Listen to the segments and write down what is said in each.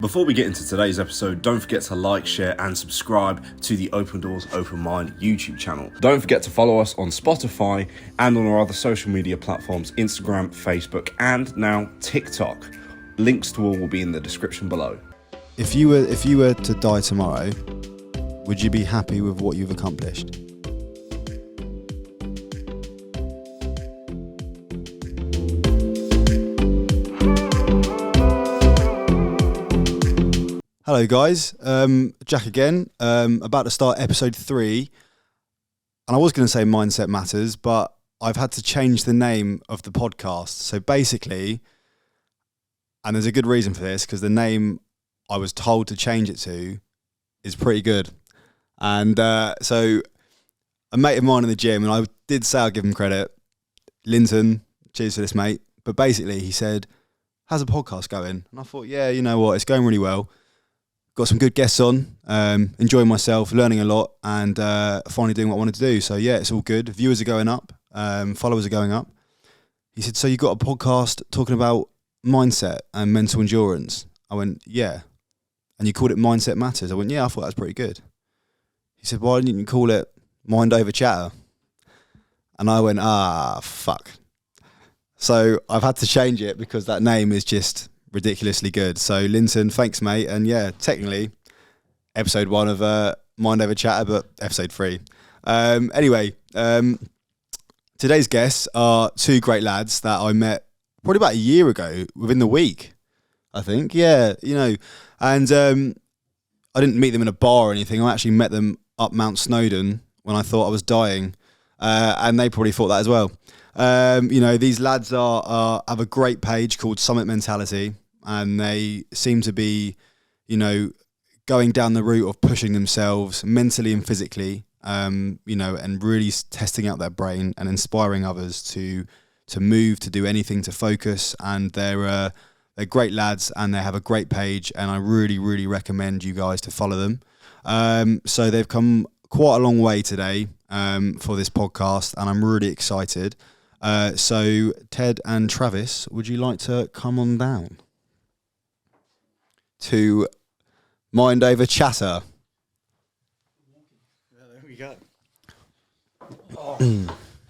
Before we get into today's episode, don't forget to like, share and subscribe to the Open Doors Open Mind YouTube channel. Don't forget to follow us on Spotify and on our other social media platforms, Instagram, Facebook and now TikTok. Links to all will be in the description below. If you were to die tomorrow, would you be happy with what you've accomplished? Hello guys, Jack again, about to start episode 3, and I was going to say Mindset Matters, but I've had to change the name of the podcast. So basically, and there's a good reason for this, because the name I was told to change it to is pretty good. And so a mate of mine in the gym, and I did say I'll give him credit, Linton, cheers for this mate, but basically he said, how's the podcast going? And I thought, yeah, you know what, it's going really well. Got some good guests on, enjoying myself, learning a lot, and finally doing what I wanted to do. So yeah, it's all good. Viewers are going up, followers are going up. He said, so you got a podcast talking about mindset and mental endurance? I went, yeah. And you called it Mindset Matters? I went, yeah, I thought that was pretty good. He said, why didn't you call it Mind Over Chatter? And I went, fuck. So I've had to change it because that name is just ridiculously good. So Linton, thanks mate. And yeah, technically episode 1 of Mind Over Chatter, but episode 3. Anyway, today's guests are 2 great lads that I met probably about a year ago, within the week, I think. Yeah, you know, and I didn't meet them in a bar or anything. I actually met them up Mount Snowdon when I thought I was dying, and they probably thought that as well. You know, these lads have a great page called Summit Mentality, and they seem to be, you know, going down the route of pushing themselves mentally and physically, you know, and really testing out their brain and inspiring others to move, to do anything, to focus. And they're great lads, and they have a great page, and I really, really recommend you guys to follow them. So they've come quite a long way today for this podcast, and I'm really excited. So Ted and Travis, would you like to come on down to Mind Over Chatter? Yeah, there we go.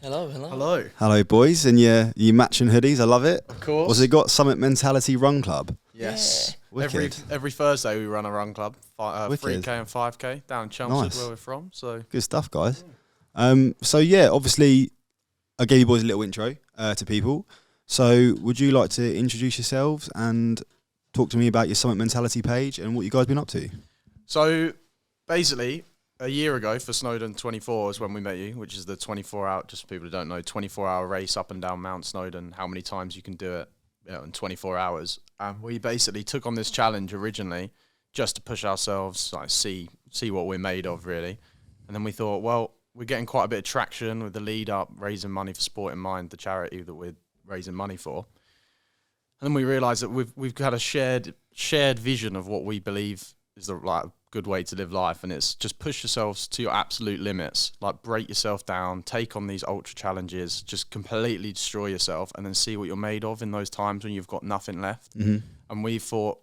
Hello boys, and your matching hoodies, I love it. Of course. What's it got? Summit Mentality Run Club. Yes. Yeah. Every Thursday we run a run club, 3K and 5K down in Chelmsford, Nice. where we're from. So Good stuff, guys. So yeah, obviously I gave you boys a little intro to people. So would you like to introduce yourselves and talk to me about your Summit Mentality page and what you guys been up to? So basically, a year ago for Snowdon 24 is when we met you, which is the 24-hour, just for people who don't know, 24-hour race up and down Mount Snowdon, how many times you can do it, you know, in 24 hours. And we basically took on this challenge originally just to push ourselves, like see what we're made of, really. And then we thought, well, we're getting quite a bit of traction with the lead up, raising money for Sport in Mind, the charity that we're raising money for. And then we realised that we've got a shared vision of what we believe is the good way to live life, and it's just push yourselves to your absolute limits, like break yourself down, take on these ultra challenges, just completely destroy yourself, and then see what you're made of in those times when you've got nothing left. Mm-hmm. And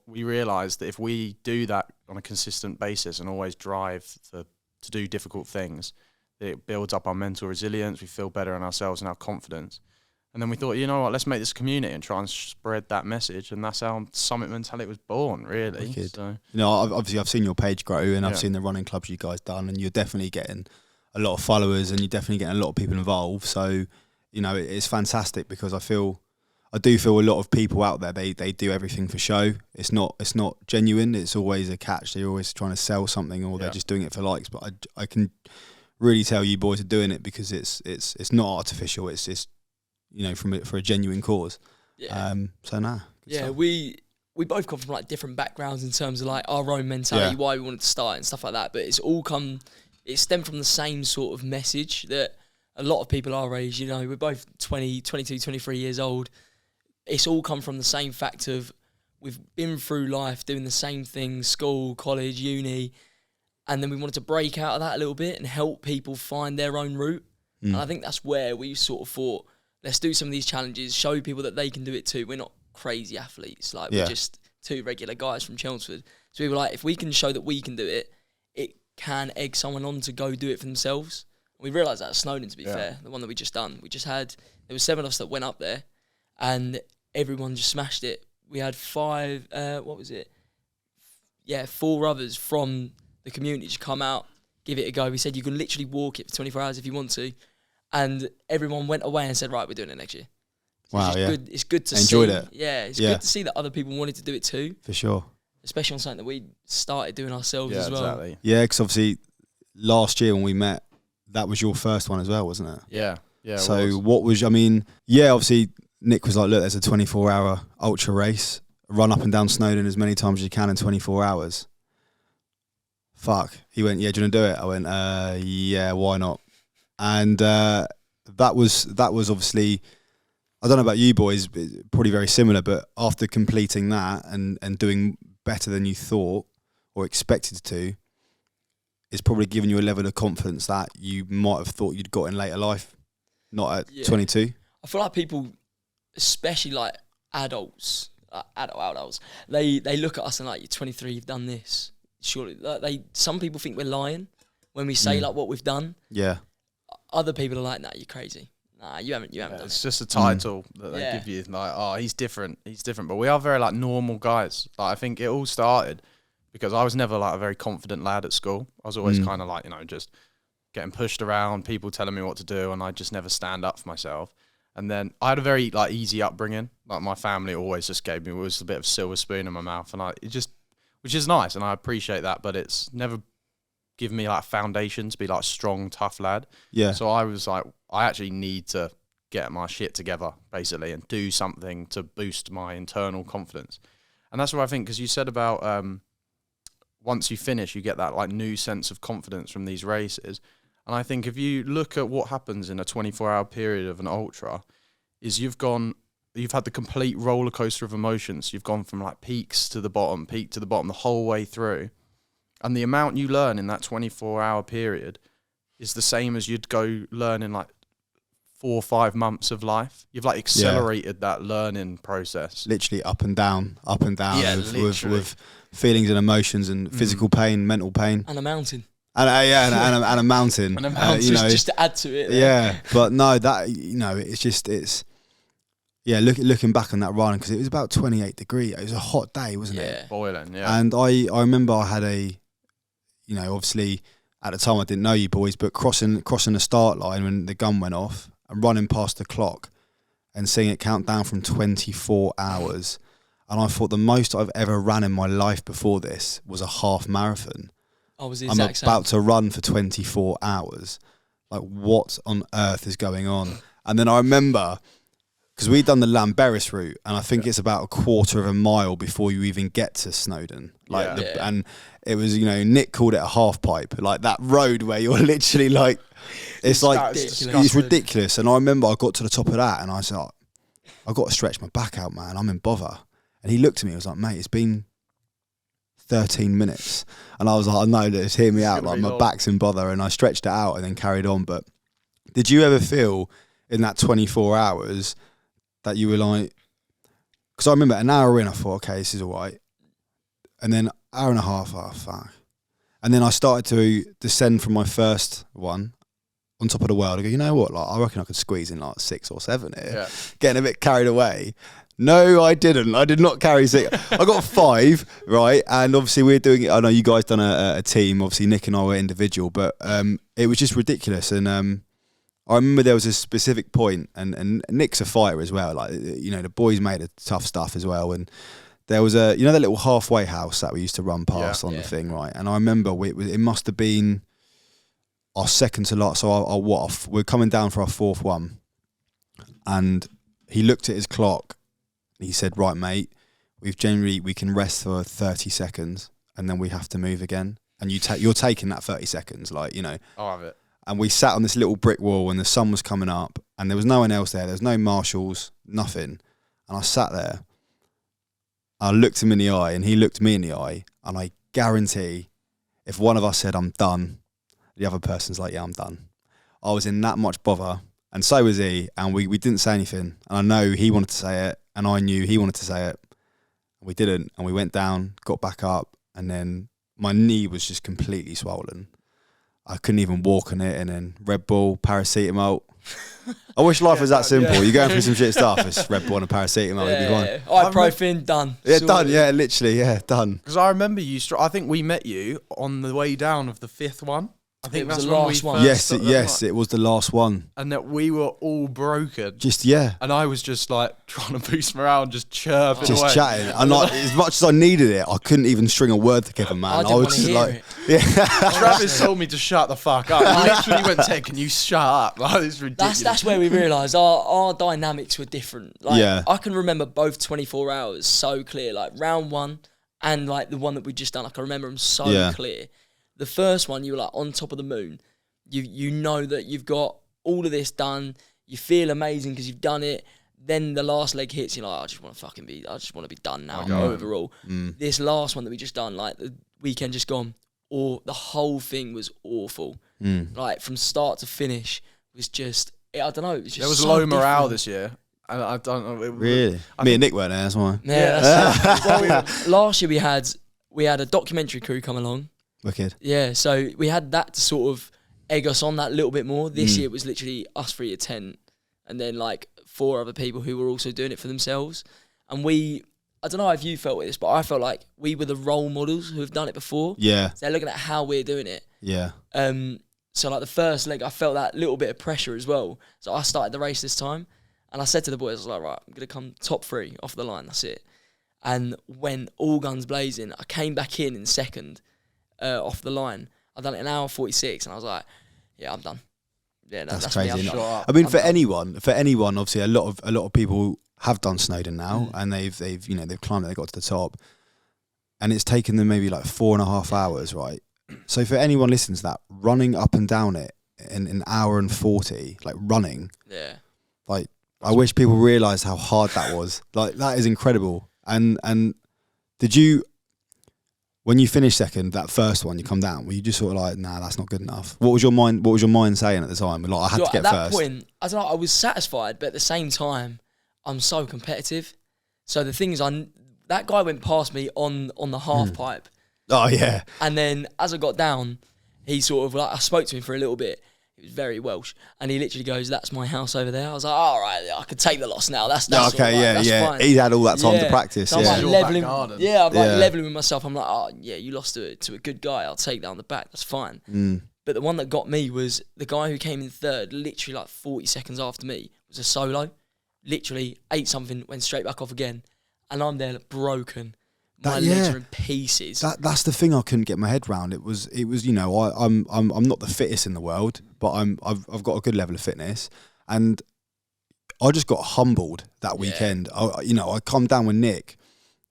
we realised that if we do that on a consistent basis and always drive to do difficult things, it builds up our mental resilience, we feel better in ourselves and our confidence. And then we thought, you know what, let's make this community and try and spread that message. And that's how Summit Mentality was born, really. So, you know, I've seen your page grow, and I've seen the running clubs you guys done, and you're definitely getting a lot of followers, and you're definitely getting a lot of people involved. So, you know, it's fantastic, because I do feel a lot of people out there, they do everything for show. It's not genuine. It's always a catch. They're always trying to sell something, or they're just doing it for likes. But I can really tell you boys are doing it because it's not artificial. It's you know, for a genuine cause. Yeah. So nah. Yeah, we both come from like different backgrounds in terms of like our own mentality, why we wanted to start and stuff like that. But it stemmed from the same sort of message that a lot of people our age, you know, we're both 20, 22, 23 years old. It's all come from the same fact of we've been through life doing the same things, school, college, uni, and then we wanted to break out of that a little bit and help people find their own route. And I think that's where we sort of thought, let's do some of these challenges, show people that they can do it too. We're not crazy athletes. Like, we're just two regular guys from Chelmsford. So we were like, if we can show that we can do it, it can egg someone on to go do it for themselves. And we realised that at Snowdon, to be fair, the one that we just done. There were 7 of us that went up there, and everyone just smashed it. We had 5, 4 others from the community to come out, give it a go. We said you can literally walk it for 24 hours if you want to. And everyone went away and said, right, we're doing it next year. So Wow, it's good to Enjoyed see. it. Yeah, it's good to see that other people wanted to do it too, For sure. especially on something that we started doing ourselves as well. Exactly. Yeah, because obviously last year when we met, that was your first one as well, wasn't it? Yeah. So what was, obviously Nick was like, look, there's a 24-hour ultra race. Run up and down Snowdon as many times as you can in 24 hours. Fuck. He went, yeah, do you want to do it? I went, yeah, why not? And that was obviously, I don't know about you boys, probably very similar, but after completing that and doing better than you thought or expected to, it's probably given you a level of confidence that you might have thought you'd got in later life, not at 22. I feel like people, especially like adults, adults, they look at us and like, you're 23, you've done this. Surely, some people think we're lying when we say like what we've done. Yeah. Other people are like, nah, you're crazy. Nah, you haven't done It's it. just a title that they give you, like, oh, he's different. But we are very like normal guys. Like, I think it all started because I was never like a very confident lad at school. I was always kind of like, just getting pushed around, people telling me what to do, and I just never stand up for myself. And then I had a very like easy upbringing. Like, my family always just gave me, it was a bit of silver spoon in my mouth, and which is nice, and I appreciate that, but it's never given me like foundation to be like a strong, tough lad. Yeah. So I was like, I actually need to get my shit together, basically, and do something to boost my internal confidence. And that's what I think, because you said about once you finish, you get that like new sense of confidence from these races. And I think if you look at what happens in a 24-hour period of an ultra, is you've had the complete roller coaster of emotions. You've gone from like peak to the bottom, the whole way through. And the amount you learn in that 24-hour period is the same as you'd go learn in like 4 or 5 months of life. You've like accelerated that learning process. Literally up and down Yeah, with feelings and emotions and physical pain, mental pain. And a mountain. And a mountain. And a mountain, just to add to it. Yeah, but no, that, looking back on that run, because it was about 28 degrees. It was a hot day, wasn't it? Boiling, yeah. And I remember I had obviously at the time I didn't know you boys, but crossing the start line when the gun went off and running past the clock and seeing it count down from 24 hours. And I thought the most I've ever ran in my life before this was a half marathon. I was the I'm exact about same. to run for 24 hours. Like, what on earth is going on? And then I remember, because we'd done the Llanberis route, and I think it's about a quarter of a mile before you even get to Snowdon. And it was, Nick called it a half pipe, like that road where you're literally like, it's ridiculous. And I remember I got to the top of that, and I was like, I got to stretch my back out, man. I'm in bother. And he looked at me, he was like, mate, it's been 13 minutes. And I was like, no, just hear me out. Like, my back's in bother. And I stretched it out and then carried on. But did you ever feel in that 24 hours that you were like, because I remember an hour in, I thought, okay, this is all right. And then hour and a half, oh, fuck. And then I started to descend from my first one on top of the world. I go, you know what? Like, I reckon I could squeeze in like 6 or 7 here. Yeah. Getting a bit carried away. No, I didn't. I did not carry 6. I got 5, right? And obviously we're doing it. I know you guys done a team. Obviously Nick and I were individual, but it was just ridiculous. And I remember there was a specific point, and Nick's a fighter as well. Like, the boys made a tough stuff as well. And there was that little halfway house that we used to run past on the thing, right? And I remember it must have been our second to last. So we're coming down for our 4th one, and he looked at his clock. He said, right, mate, we can rest for 30 seconds and then we have to move again. And you're taking that 30 seconds, like, I'll have it. And we sat on this little brick wall and the sun was coming up and there was no one else there. There was no marshals, nothing. And I sat there. I looked him in the eye and he looked me in the eye. And I guarantee if one of us said, I'm done, the other person's like, yeah, I'm done. I was in that much bother. And so was he. And we didn't say anything. And I know he wanted to say it. And I knew he wanted to say it. We didn't, and we went down, got back up, and then my knee was just completely swollen. I couldn't even walk on it, and then Red Bull, paracetamol. I wish life was that simple. You're going through some shit stuff. It's Red Bull and a paracetamol. You'd be fine. Ibuprofen, done. Yeah, Sorted. done. Yeah, literally. Yeah, done. Because I remember you. I think we met you on the way down of the 5th one. I think It was that's the when last we one. first Yes, started yes, that. it was the last one. And that we were all broken. Just yeah, And I was just like trying to boost morale and just chirping just away. chatting. And like, as much as I needed it, I couldn't even string a word together, man. I didn't was want to just hear like, it. yeah, Travis told me to shut the fuck up. He literally went, Ted, can you shut up? Like, it's ridiculous. That's where we realised our dynamics were different. Like, Yeah. I can remember both 24 hours so clear. Like round one and like the one that we just done. I can remember them so Yeah. clear. The first one, you were like on top of the moon. You know that you've got all of this done. You feel amazing because you've done it. Then the last leg hits. You're like, I just want to be done now. Overall, this last one that we just done, like the weekend just gone, or the whole thing was awful. Like from start to finish was just. I don't know. It was just There was so low morale different. this year. And I don't know. really. I Me think- and Nick weren't there. That's why. Yeah. That's last year we had a documentary crew come along. Wicked. Yeah, so we had that to sort of egg us on that little bit more. This year it was literally us 3 at tent, and then like 4 other people who were also doing it for themselves. And I don't know if you felt this, but I felt like we were the role models who have done it before. Yeah, So they're looking at how we're doing it. yeah. So like the first leg, I felt that little bit of pressure as well. So I started the race this time, and I said to the boys, I was like, right, I'm gonna come top 3 off the line. That's it. And when all guns blazing, I came back in second off the line. I've done it an hour 46, and I was like, yeah, I'm done. Yeah, That's me. crazy. I'm isn't it? shot up. I mean, I'm for done. anyone, obviously, a lot of people have done Snowdon now, and they've climbed it, they got to the top, and it's taken them maybe like 4.5 hours, right? So for anyone listening to that, running up and down it in an hour and 40, like running, Yeah. like I wish people realised how hard that was. Like that is incredible. And did you? When you finished second, that first one, you come down, were you just sort of like, nah, that's not good enough? What was your mind saying at the time? Like, I had to get At that first. point, I don't know, I was satisfied, but at the same time, I'm so competitive. So the thing is, that guy went past me on the half pipe, Oh, yeah. and then as I got down, he sort of like, I spoke to him for a little bit. He was very Welsh, and he literally goes, "That's my house over there." I was like, "All right, I could take the loss now. That's Okay, all right, yeah, that's yeah. fine." He had all that time to Yeah. practice. So I'm Yeah. like Your back leveling, garden. I'm Yeah. like leveling with myself. I'm like, "Oh yeah, you lost to a good guy. I'll take that on the back. That's fine." But the one that got me was the guy who came in third, literally like 40 seconds after me, was a solo. Literally ate something, went straight back off again, and I'm there broken. My legs are in pieces. That's the thing I couldn't get my head round. It was you know, I'm not the fittest in the world, but I've got a good level of fitness, and I just got humbled that weekend. I come down with Nick,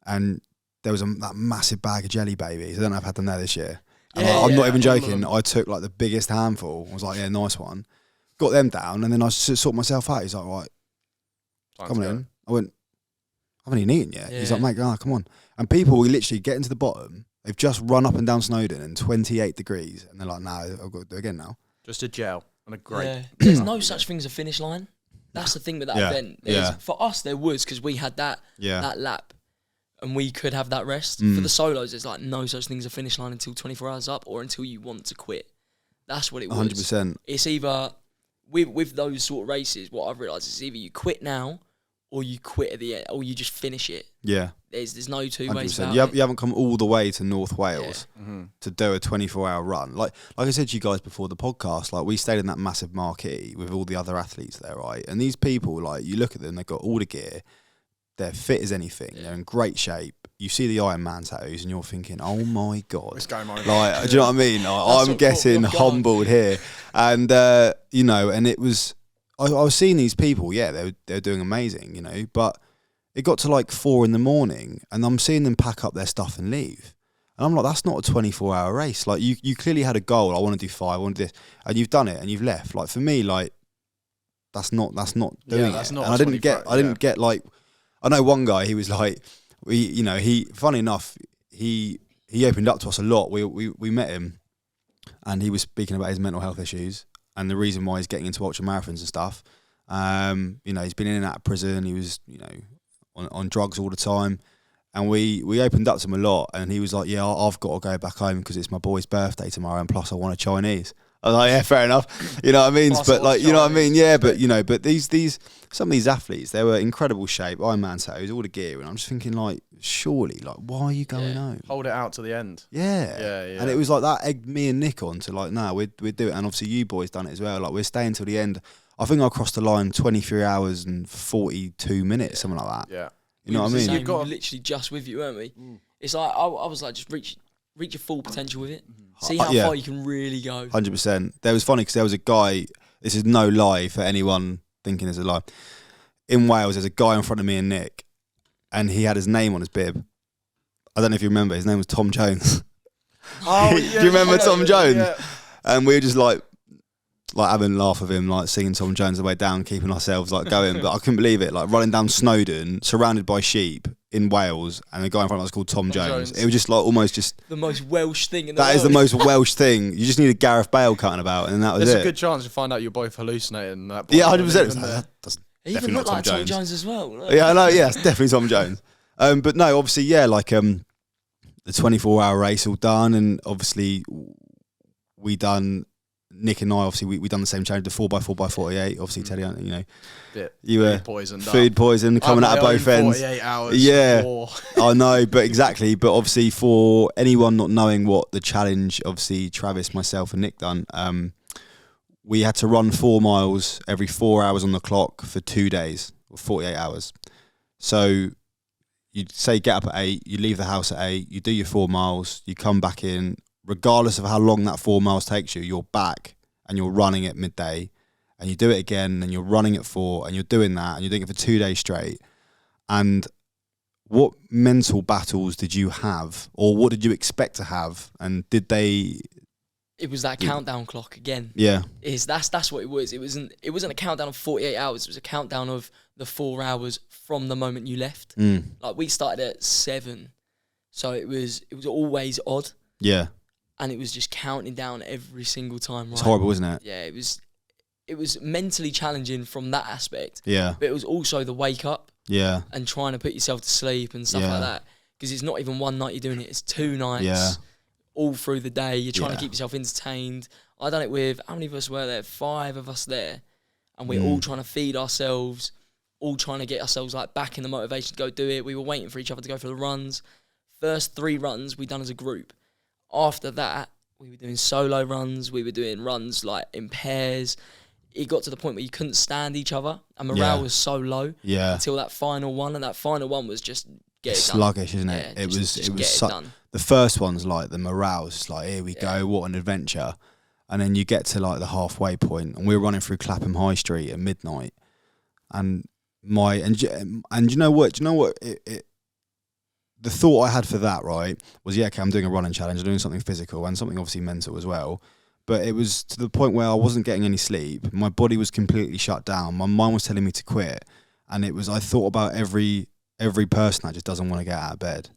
and there was that massive bag of Jelly Babies. I don't know if I've had them there this year. And Yeah, I'm not yeah, even all of joking. them. I took like the biggest handful. I was like, yeah, nice one. Got them down, and then I sorted myself out. He's like, right, Time come to on go. in. I went, I haven't even eaten yet. He's Yeah. like, mate, come on. And people will literally get into the bottom. They've just run up and down Snowdon in 28 degrees. And they're like, nah, I've got to do it again now. Just a gel and a grape. Yeah. There's no such thing as a finish line. That's the thing with that Yeah, event. yeah. For us, there was, because we had that lap, and we could have that rest. For the solos, there's like no such thing as a finish line until 24 hours up or until you want to quit. That's what it was. 100%. It's either, with those sort of races, what I've realised is either you quit now or you quit at the end, or you just finish it. Yeah. There's no two ways 100%. about You haven't come all the way to North Wales to do a 24-hour run. Like I said to you guys before the podcast, like we stayed in that massive marquee with all the other athletes there, right? And these people, like you look at them, they've got all the gear. They're fit as anything. They're in great shape. You see the Iron Man tattoos and you're thinking, oh my God. It's going on. Like, do you know what I mean? I'm what getting caught me off guard. humbled here. And, and it was, I was seeing these people, they're doing amazing, but it got to like 4 a.m, and I'm seeing them pack up their stuff and leave. And I'm like, that's not a 24-hour race. Like, you clearly had a goal. I want to do 5, I want to do this. And you've done it and you've left. Like, for me, like, that's not doing that's it. not And a I didn't 24 get like, I know one guy, he was like, funny enough, he opened up to us a lot. We met him and he was speaking about his mental health issues and the reason why he's getting into ultra marathons and stuff. He's been in and out of prison. He was, on drugs all the time. And we opened up to him a lot, and he was like, yeah, I've got to go back home because it's my boy's birthday tomorrow, and plus I want a Chinese. I was like, yeah, fair enough. You know what I mean? Plus But like, you know what I mean? Chinese. Yeah, but you know, but these some of these athletes, they were incredible shape, Iron Man tattoos, all the gear, and I'm just thinking like, surely, like, why are you going home? Hold it out to the end. Yeah. Yeah. And it was like that egged me and Nick on to like, nah, we'd do it. And obviously you boys done it as well. Like, we're staying till the end. I think I crossed the line 23 hours and 42 minutes, something like that. Yeah. You know what I We mean? were You've got- literally just with you, weren't we? It's like I was like, just reach your full potential with it. See how Yeah. far you can really go. 100%. There was funny because there was a guy, this is no lie for anyone thinking it's a lie. In Wales, there's a guy in front of me and Nick, and he had his name on his bib. I don't know if you remember, his name was Tom Jones. Oh, Do you remember Tom Jones? And we were just like having a laugh of him, like singing Tom Jones the way down, keeping ourselves like going. But I couldn't believe it, like running down Snowdon, surrounded by sheep in Wales, and the guy in front of us called Tom Jones. It was just like almost just, The most Welsh thing in the that world. is the most Welsh thing. You just needed Gareth Bale cutting about, and that was There's it. a good chance you find out you're both hallucinating. At that point. Yeah, 100%. Even there. That's He even definitely looked not like Tom Tom Jones. Jones as well. Look. Yeah, I know. Yeah, it's definitely Tom Jones. But no, obviously, yeah, like the 24-hour race all done, and obviously we done. Nick and I, obviously, we done the same challenge, the 4x4x48. Obviously, Teddy, you know, Bit you were poisoned. food poison coming out of both ends. 48 hours. Yeah. War. I know, but exactly. But obviously, for anyone not knowing what the challenge, obviously, Travis, myself, and Nick done, we had to run 4 miles every 4 hours on the clock for 2 days, or 48 hours. So you'd say get up at 8, you leave the house at 8, you do your 4 miles, you come back in, regardless of how long that 4 miles takes you, you're back and you're running at midday, and you do it again, and you're running at 4, and you're doing that, and you're doing it for 2 days straight. And what mental battles did you have, or what did you expect to have? And did they? It was that countdown clock again. Yeah, That's what it was. It wasn't a countdown of 48 hours. It was a countdown of the 4 hours from the moment you left. Like, we started at 7, so it was always odd, yeah. and it was just counting down every single time. It's right? horrible, isn't it? Yeah, it was mentally challenging from that aspect. Yeah, But it was also the wake up yeah, and trying to put yourself to sleep and stuff Yeah. like that. Because it's not even one night you're doing it; it's 2 nights. Yeah. All through the day, you're trying Yeah. to keep yourself entertained. I done it with, how many of us were there? 5 of us there, and we're all trying to feed ourselves, all trying to get ourselves like back in the motivation to go do it. We were waiting for each other to go for the runs. First 3 runs we done as a group. After that, we were doing solo runs. We were doing runs like in pairs. It got to the point where you couldn't stand each other, and morale Yeah. was so low yeah. until that final one. And that final one was just get It's it done. sluggish, isn't it? Yeah, It just was get it such. done. The first one's like the morale's just like, here we go, what an adventure. And then you get to like the halfway point, and we were running through Clapham High Street at midnight, and you know what? The thought I had for that, right, was okay, I'm doing a running challenge, I'm doing something physical and something obviously mental as well. But it was to the point where I wasn't getting any sleep. My body was completely shut down. My mind was telling me to quit, and I thought about every person that just doesn't want to get out of bed.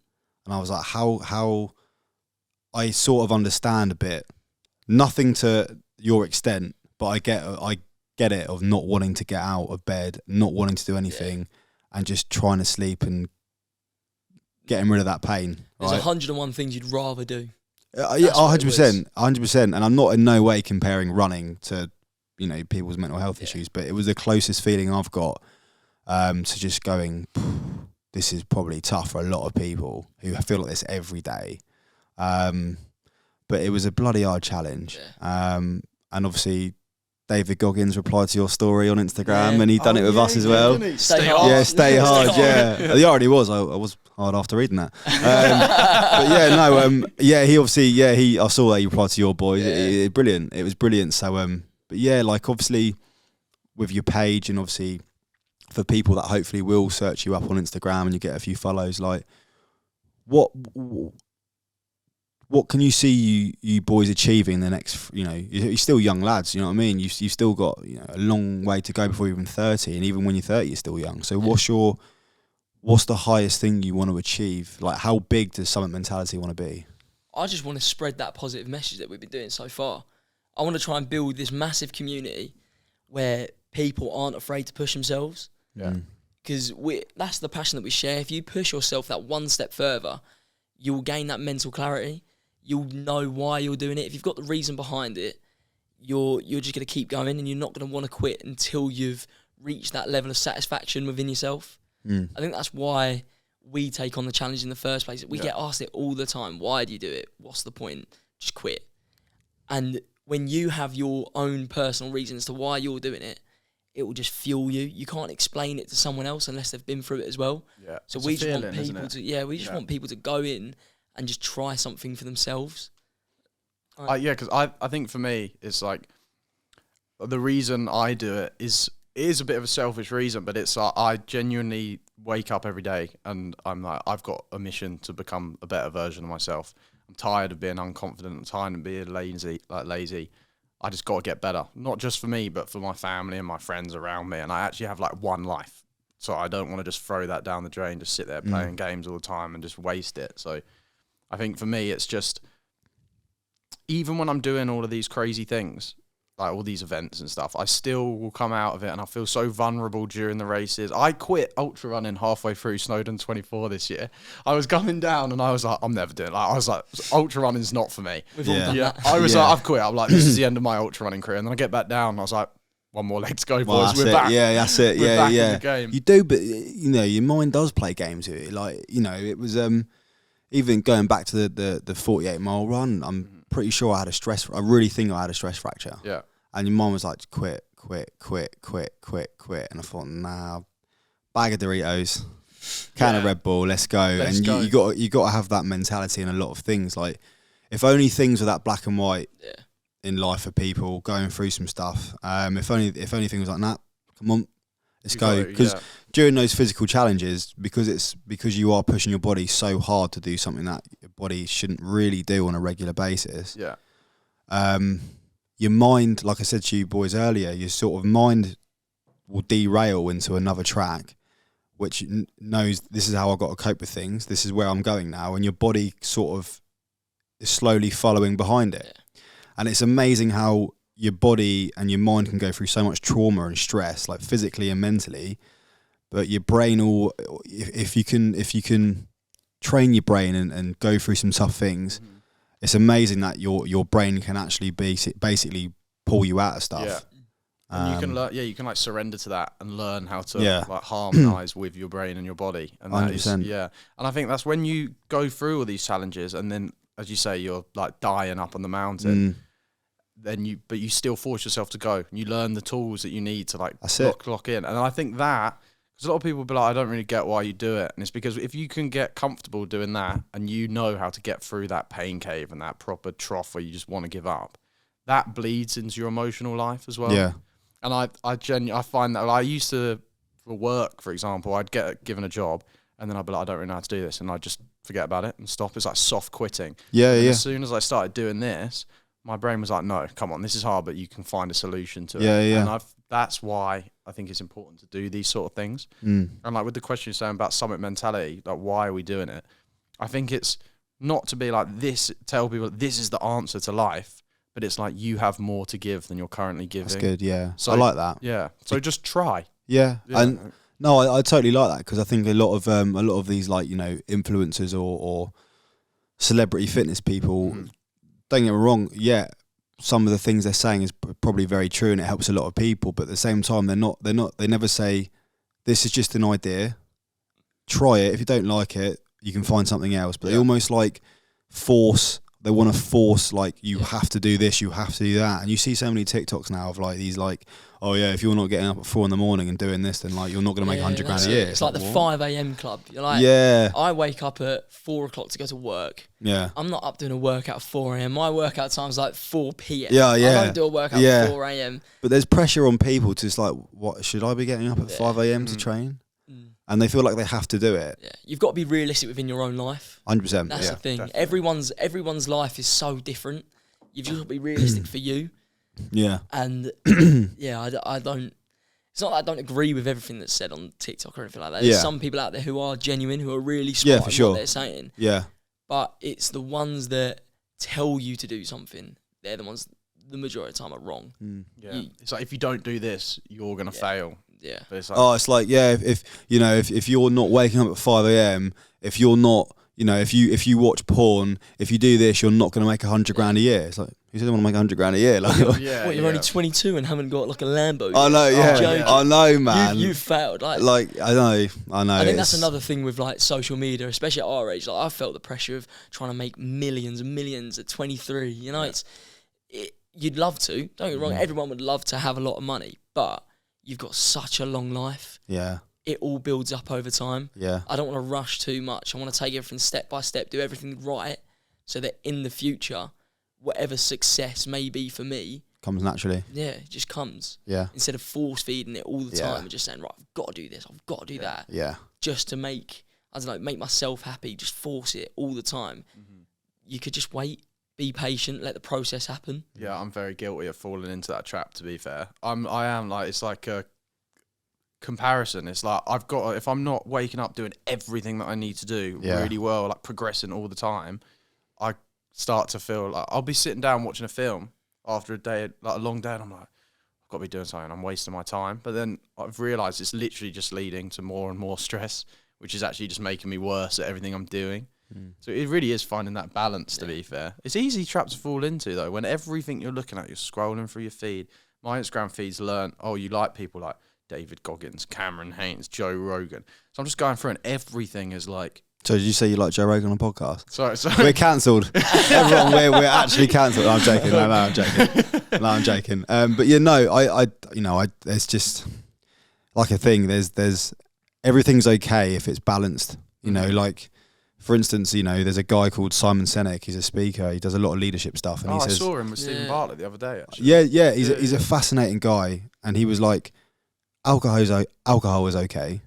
And I was like, how I sort of understand a bit, nothing to your extent, but I get it of not wanting to get out of bed, not wanting to do anything, and just trying to sleep and getting rid of that pain. There's Right? 101 things you'd rather do. Yeah, That's what it 100%. And I'm not in no way comparing running to, people's mental health issues, but it was the closest feeling I've got to just going, this is probably tough for a lot of people who feel like this every day. But it was a bloody hard challenge. And obviously, David Goggins replied to your story on Instagram, and he'd done it with us as well. Stay hard. Yeah, stay hard. Yeah, he already was. I was hard after reading that. But yeah, no. He obviously. I saw that he replied to your boys. Yeah. Brilliant. It was brilliant. So, but yeah, like obviously with your page, and obviously for people that hopefully will search you up on Instagram and you get a few follows, like what can you see you boys achieving the next? You're still young lads. You know what I mean. You've still got a long way to go before you're even 30, and even when you're 30, you're still young. So what's the highest thing you want to achieve? Like, how big does Summit Mentality want to be? I just want to spread that positive message that we've been doing so far. I want to try and build this massive community where people aren't afraid to push themselves. Yeah. because that's the passion that we share. If you push yourself that one step further, you'll gain that mental clarity. You'll know why you're doing it. If you've got the reason behind it, you're just going to keep going, and you're not going to want to quit until you've reached that level of satisfaction within yourself. I think that's why we take on the challenge in the first place. We get asked it all the time. Why do you do it? What's the point? Just quit. And when you have your own personal reasons to why you're doing it, it will just fuel you. You can't explain it to someone else unless they've been through it as well. Yeah. So we just want people to, we just want people to go in and just try something for themselves. Because I think for me, it's like the reason I do it is a bit of a selfish reason, but it's I genuinely wake up every day and I'm like, I've got a mission to become a better version of myself. I'm tired of being unconfident. I'm tired of being lazy. I just got to get better, not just for me, but for my family and my friends around me. And I actually have like one life, so I don't want to just throw that down the drain, just sit there playing games all the time and just waste it. So I think for me, it's just, even when I'm doing all of these crazy things, like all these events and stuff, I still will come out of it and I feel so vulnerable during the races. I quit ultra running halfway through Snowdon 24 this year. I was coming down and I was like, I'm never doing it. Like, I was like, ultra running's not for me. We've all done that. I was like, I've quit. I'm like, this is the end of my ultra running career. And then I get back down and I was like, one more leg to go, boys. We're back. Yeah, that's it. We're back yeah. in the game. You do, but you know, your mind does play games with it. Like, you know, it was even going back to the 48-mile run. I'm pretty sure I really think I had a stress fracture. Yeah. And your mum was like, quit. And I thought, nah, bag of Doritos, can of Red Bull, let's go. You got to have that mentality in a lot of things. Like, if only things were that black and white in life for people going through some stuff. If only things was like, nah, come on, let's go. Because during those physical challenges, because you are pushing your body so hard to do something that your body shouldn't really do on a regular basis. Yeah. Your mind, like I said to you boys earlier, your sort of mind will derail into another track, which knows this is how I've got to cope with things. This is where I'm going now. And your body sort of is slowly following behind it. Yeah. And it's amazing how your body and your mind can go through so much trauma and stress, like physically and mentally. But your brain if you can train your brain and go through some tough things, it's amazing that your brain can actually basically pull you out of stuff. Yeah. And you can learn. Yeah, you can like surrender to that and learn how to like harmonize with your brain and your body. And that 100%. is, and I think that's when you go through all these challenges, and then, as you say, you're like dying up on the mountain. Then you still force yourself to go. And you learn the tools that you need to like lock in. And I think that, because a lot of people will be like, I don't really get why you do it. And it's because if you can get comfortable doing that and you know how to get through that pain cave and that proper trough where you just want to give up, that bleeds into your emotional life as well. Yeah. And I find that I used to, for work, for example, I'd get given a job and then I'd be like, I don't really know how to do this. And I'd just forget about it and stop. It's like soft quitting. Yeah, and as soon as I started doing this, my brain was like, no, come on, this is hard, but you can find a solution to it. Yeah. And that's why I think it's important to do these sort of things. And like with the question you're saying about summit mentality, like why are we doing it? I think it's not to be like this, tell people this is the answer to life, but it's like you have more to give than you're currently giving. That's good, yeah. So, I like that. Yeah. So just try. Yeah. And no, I totally like that, because I think a lot of these, like, you know, influencers or celebrity fitness people, don't get me wrong, some of the things they're saying is probably very true and it helps a lot of people, but at the same time they never say this is just an idea, try it, if you don't like it you can find something else, but they almost like they want to force like you have to do this, you have to do that. And you see so many TikToks now of like these like, oh yeah, if you're not getting up at 4 a.m. and doing this, then like you're not going to make 100 grand a year. It's like the 5 a.m. club. You're like, I wake up at 4 o'clock to go to work. Yeah. I'm not up doing a workout at 4 a.m. My workout time's like 4 p.m. I don't do a workout at 4 a.m. But there's pressure on people to just like, what, should I be getting up at 5 a.m. to train? And they feel like they have to do it. Yeah, you've got to be realistic within your own life. 100%. That's the thing. Definitely. Everyone's life is so different. You've just got to be realistic for you. Yeah. And I don't. It's not that I don't agree with everything that's said on TikTok or anything like that. There's some people out there who are genuine, who are really smart in what they're saying. Yeah. But it's the ones that tell you to do something. They're the ones, the majority of the time, are wrong. Yeah. It's like, if you don't do this, you're going to fail. Yeah. But it's like, Oh, it's like, yeah, if you know, if you're not waking up at 5 a.m, if you're not, you know, if you watch porn, if you do this, you're not going to make $100,000 a year. It's like, who said I want to make $100,000 a year? Like, yeah, What, you're only 22 and haven't got like a Lambo? I know, yeah, joking. I know, man. You failed. Like I know. I think that's another thing with like social media, especially at our age. Like I felt the pressure of trying to make millions and millions at 23. You know, you'd love to. Don't get me wrong. Everyone would love to have a lot of money, but you've got such a long life. Yeah. It all builds up over time. Yeah. I don't want to rush too much. I want to take everything step by step, do everything right, so that in the future, whatever success may be for me, Comes naturally. yeah, it just comes. Yeah. Instead of force feeding it all the Yeah. time and just saying, right, I've got to do this, I've got to do that, Yeah. just to make, I don't know, make myself happy, just force it all the time. You could just wait, be patient, let the process happen. yeah, I'm very guilty of falling into that trap, to be fair. I am like, it's like a comparison. It's like I've got, if I'm not waking up doing everything that I need to do really well, like progressing all the time, I start to feel like I'll be sitting down watching a film after a day, like a long day, and I'm like, I've got to be doing something, I'm wasting my time. But then I've realised it's literally just leading to more and more stress, which is actually just making me worse at everything I'm doing. So it really is finding that balance, to be fair. It's easy trap to fall into, though, when everything you're looking at, you're scrolling through your feed. My Instagram feed's learnt, oh, you like people like David Goggins, Cameron Haynes, Joe Rogan. So I'm just going through and everything is like... So did you say you like Joe Rogan on a podcast? Sorry. We're cancelled. Everyone, we're actually cancelled. No, I'm joking. No, I'm joking. No, I'm joking. But yeah, no, I it's just like a thing. There's everything's okay if it's balanced. You know, like for instance, you know, there's a guy called Simon Sinek. He's a speaker. He does a lot of leadership stuff. And he says, I saw him with Stephen Bartlett the other day, actually. Yeah. He's a fascinating guy, and he was like, alcohol is okay.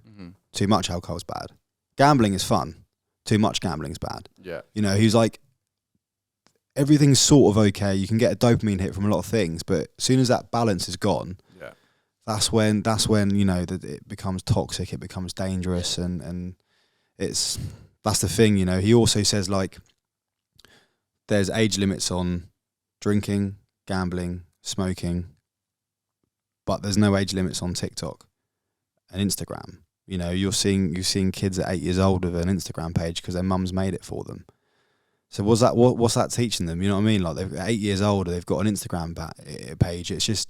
Too much alcohol is bad. Gambling is fun. Too much gambling is bad. Yeah. You know, he's like, everything's sort of okay. You can get a dopamine hit from a lot of things, but as soon as that balance is gone, that's when you know that it becomes toxic. It becomes dangerous, and that's the thing. You know, he also says like, there's age limits on drinking, gambling, smoking, but there's no age limits on TikTok and Instagram. You know, you're seeing kids at 8 years old with an Instagram page because their mum's made it for them. So what's that teaching them? You know what I mean? Like they're 8 years old, they've got an Instagram page. It's just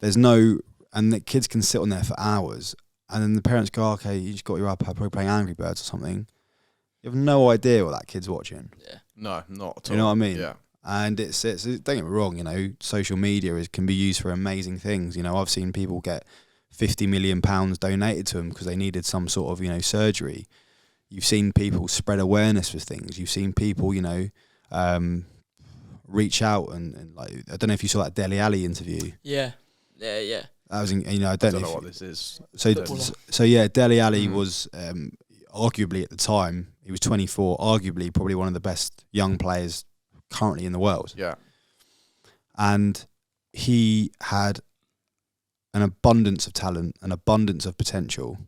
and the kids can sit on there for hours, and then the parents go, okay, you just got your iPad, probably playing Angry Birds or something. You have no idea what that kid's watching. Yeah. No, not at all. You know what I mean? Yeah. And it's don't get me wrong. You know, social media can be used for amazing things. You know, I've seen people get £50 million donated to them because they needed some sort of, you know, surgery. You've seen people spread awareness for things. You've seen people, you know, reach out and like, I don't know if you saw that Dele Alli interview. Yeah. That was, you know, I don't know what this is. So yeah, Dele Alli was arguably at the time, he was 24, arguably probably one of the best young players currently in the world. Yeah. And he had an abundance of talent, an abundance of potential,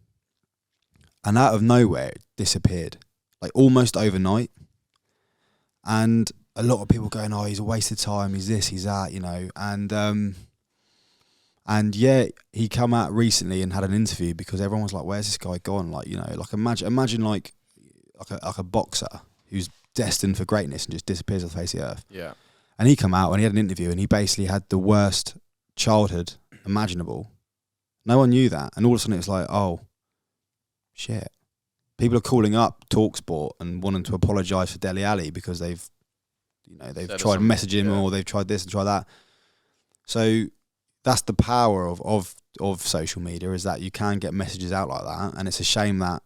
and out of nowhere it disappeared, like almost overnight. And a lot of people going, oh, he's a waste of time, he's this, he's that, you know. And yeah, he come out recently and had an interview because everyone was like, where's this guy gone? Like, you know, like imagine like a boxer who's destined for greatness and just disappears off the face of the earth. Yeah. And he come out and he had an interview and he basically had the worst childhood imaginable. No one knew that, and all of a sudden it's like, oh shit, people are calling up TalkSport and wanting to apologise for Dele Alli because they've tried messaging him or they've tried this and tried that. So that's the power of social media, is that you can get messages out like that, and it's a shame that,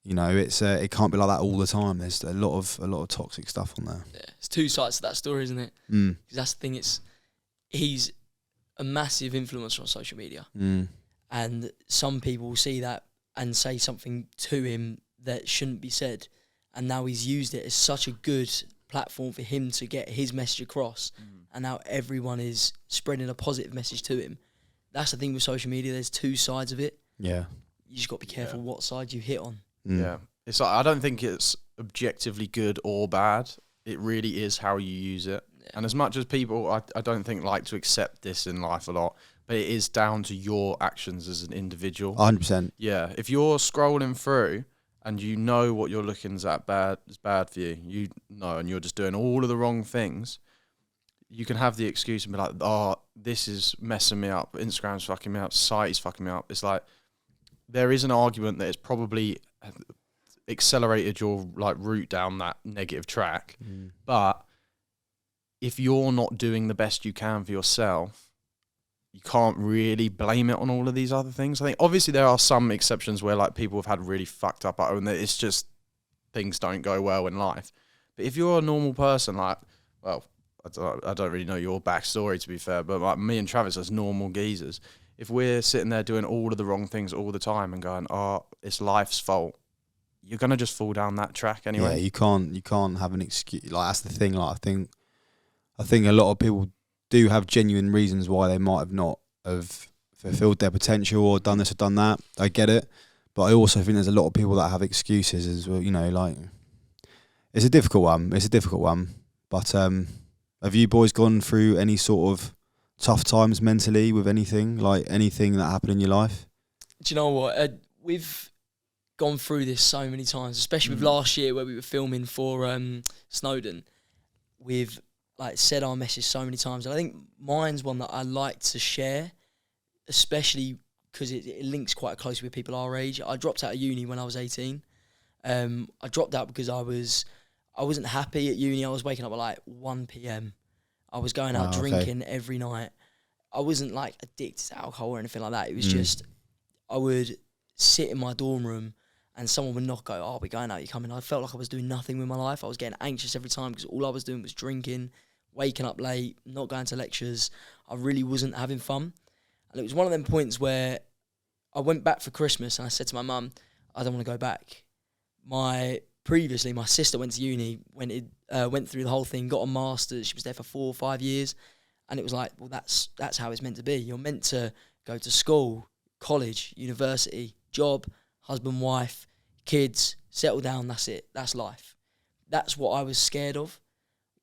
you know, it can't be like that all the time. There's a lot of toxic stuff on there. Yeah, it's two sides to that story, isn't it? Because that's the thing. He's a massive influencer on social media, and some people will see that and say something to him that shouldn't be said, and now he's used it as such a good platform for him to get his message across, and now everyone is spreading a positive message to him. That's the thing with social media. There's two sides of it. Yeah, you just got to be careful what side you hit on. Yeah, it's like, I don't think it's objectively good or bad. It really is how you use it. Yeah. And as much as people, I don't think, like to accept this in life a lot, but it is down to your actions as an individual. 100%. Yeah, if you're scrolling through and you know what you're looking at is bad for you, and you're just doing all of the wrong things, you can have the excuse and be like, oh, this is messing me up, Instagram's fucking me up, society's fucking me up. It's like, there is an argument that it's probably accelerated your like route down that negative track. But if you're not doing the best you can for yourself, you can't really blame it on all of these other things. I think obviously there are some exceptions where like people have had really fucked up and that it's just things don't go well in life. But if you're a normal person, like, well, I don't really know your backstory to be fair, but like me and Travis as normal geezers, if we're sitting there doing all of the wrong things all the time and going, oh, it's life's fault, you're gonna just fall down that track anyway. Yeah, you can't have an excuse. Like, that's the thing. Like, I think a lot of people do have genuine reasons why they might have not have fulfilled their potential or done this or done that. I get it, but I also think there's a lot of people that have excuses as well. You know, like, it's a difficult one. But have you boys gone through any sort of tough times mentally with anything that happened in your life? Do you know what? We've gone through this so many times, especially with last year where we were filming for Snowdon. We've like said our message so many times, and I think mine's one that I like to share, especially because it links quite closely with people our age. I dropped out of uni when I was 18. I dropped out because I wasn't happy at uni. I was waking up at like 1 p.m. I was going out drinking every night. I wasn't like addicted to alcohol or anything like that. It was just, I would sit in my dorm room and someone would knock, go, oh, we're going out, you coming? I felt like I was doing nothing with my life. I was getting anxious every time because all I was doing was drinking, waking up late, not going to lectures. I really wasn't having fun. And it was one of them points where I went back for Christmas and I said to my mum, I don't want to go back. Previously, my sister went to uni, went through the whole thing, got a master's. She was there for 4 or 5 years. And it was like, well, that's how it's meant to be. You're meant to go to school, college, university, job, husband, wife, kids, settle down, that's it. That's life. That's what I was scared of.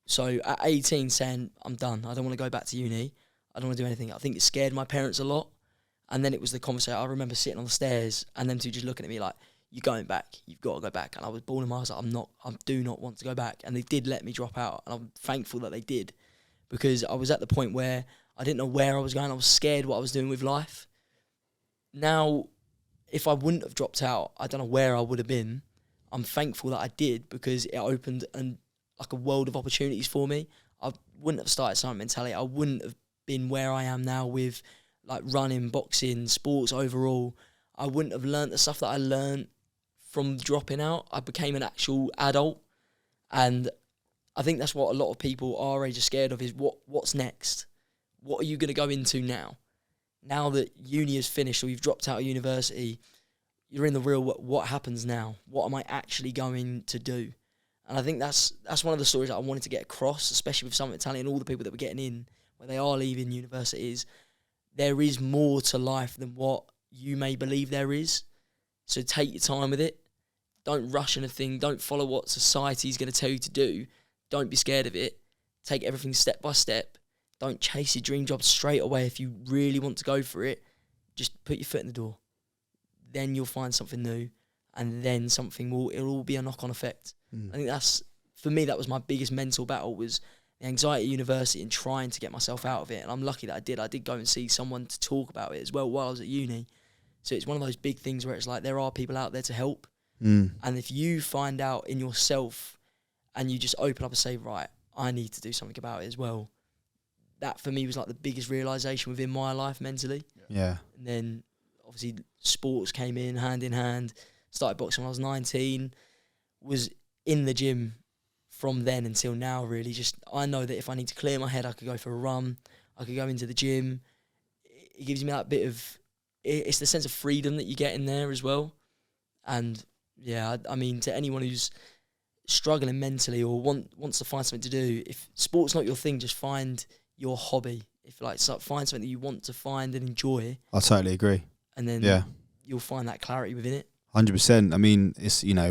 So at 18 saying, I'm done. I don't want to go back to uni. I don't want to do anything. I think it scared my parents a lot. And then it was the conversation. I remember sitting on the stairs and them two just looking at me like, you're going back. You've got to go back. And I was bawling my eyes like, I do not want to go back. And they did let me drop out. And I'm thankful that they did, because I was at the point where I didn't know where I was going. I was scared what I was doing with life. Now, if I wouldn't have dropped out, I don't know where I would have been. I'm thankful that I did, because it opened like a world of opportunities for me. I wouldn't have started Silent Mentality. I wouldn't have been where I am now with like running, boxing, sports overall. I wouldn't have learnt the stuff that I learnt from dropping out. I became an actual adult, and I think that's what a lot of people our age are scared of, is what's next? What are you going to go into now? Now that uni is finished or you've dropped out of university, you're in the real, what happens now? What am I actually going to do? And I think that's one of the stories that I wanted to get across, especially with Silent Mentality and all the people that were getting in, where they are leaving universities. There is more to life than what you may believe there is. So take your time with it. Don't rush anything. Don't follow what society's going to tell you to do. Don't be scared of it. Take everything step by step. Don't chase your dream job straight away. If you really want to go for it, just put your foot in the door. Then you'll find something new, and then it'll all be a knock-on effect. I think for me, that was my biggest mental battle, was the anxiety at university and trying to get myself out of it. And I'm lucky that I did. I did go and see someone to talk about it as well while I was at uni. So it's one of those big things where it's like, there are people out there to help. And if you find out in yourself and you just open up and say, right, I need to do something about it as well, that for me was like the biggest realisation within my life mentally. Yeah. And then obviously sports came in hand. Started boxing when I was 19, was in the gym from then until now, really. Just, I know that if I need to clear my head, I could go for a run, I could go into the gym. It gives me that bit of, it's the sense of freedom that you get in there as well. And yeah, I mean, to anyone who's struggling mentally or wants to find something to do, if sport's not your thing, just find your hobby. If find something that you want to find and enjoy. I totally agree. And then you'll find that clarity within it. 100%. I mean, it's, when I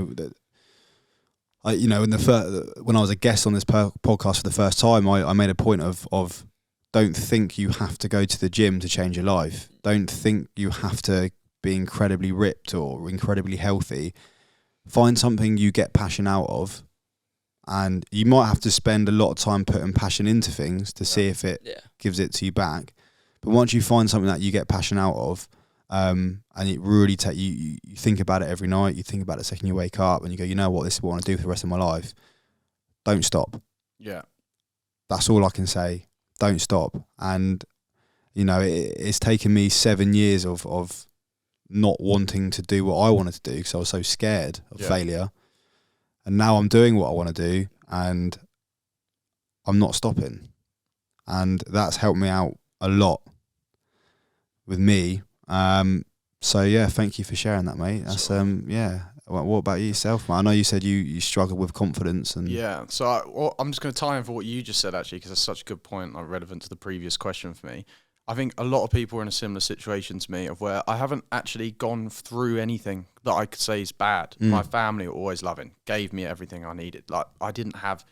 was a guest on this podcast for the first time, I made a point of don't think you have to go to the gym to change your life. Don't think you have to be incredibly ripped or incredibly healthy. Find something you get passion out of, and you might have to spend a lot of time putting passion into things to see if it gives it to you back. But once you find something that you get passion out of, and it really you think about it every night, you think about it the second you wake up, and you go, you know what, this is what I want to do for the rest of my life. Don't stop. Yeah. That's all I can say. Don't stop. And, you know, it's taken me 7 years of not wanting to do what I wanted to do because I was so scared of failure. And now I'm doing what I want to do, and I'm not stopping. And that's helped me out a lot with me. So yeah, thank you for sharing that, mate. That's What about yourself, man? I know you said you struggle with confidence and So I'm just going to tie in for what you just said, actually, because that's such a good point, like relevant to the previous question for me. I think a lot of people are in a similar situation to me, of where I haven't actually gone through anything that I could say is bad. My family were always loving, gave me everything I needed. Like, I didn't have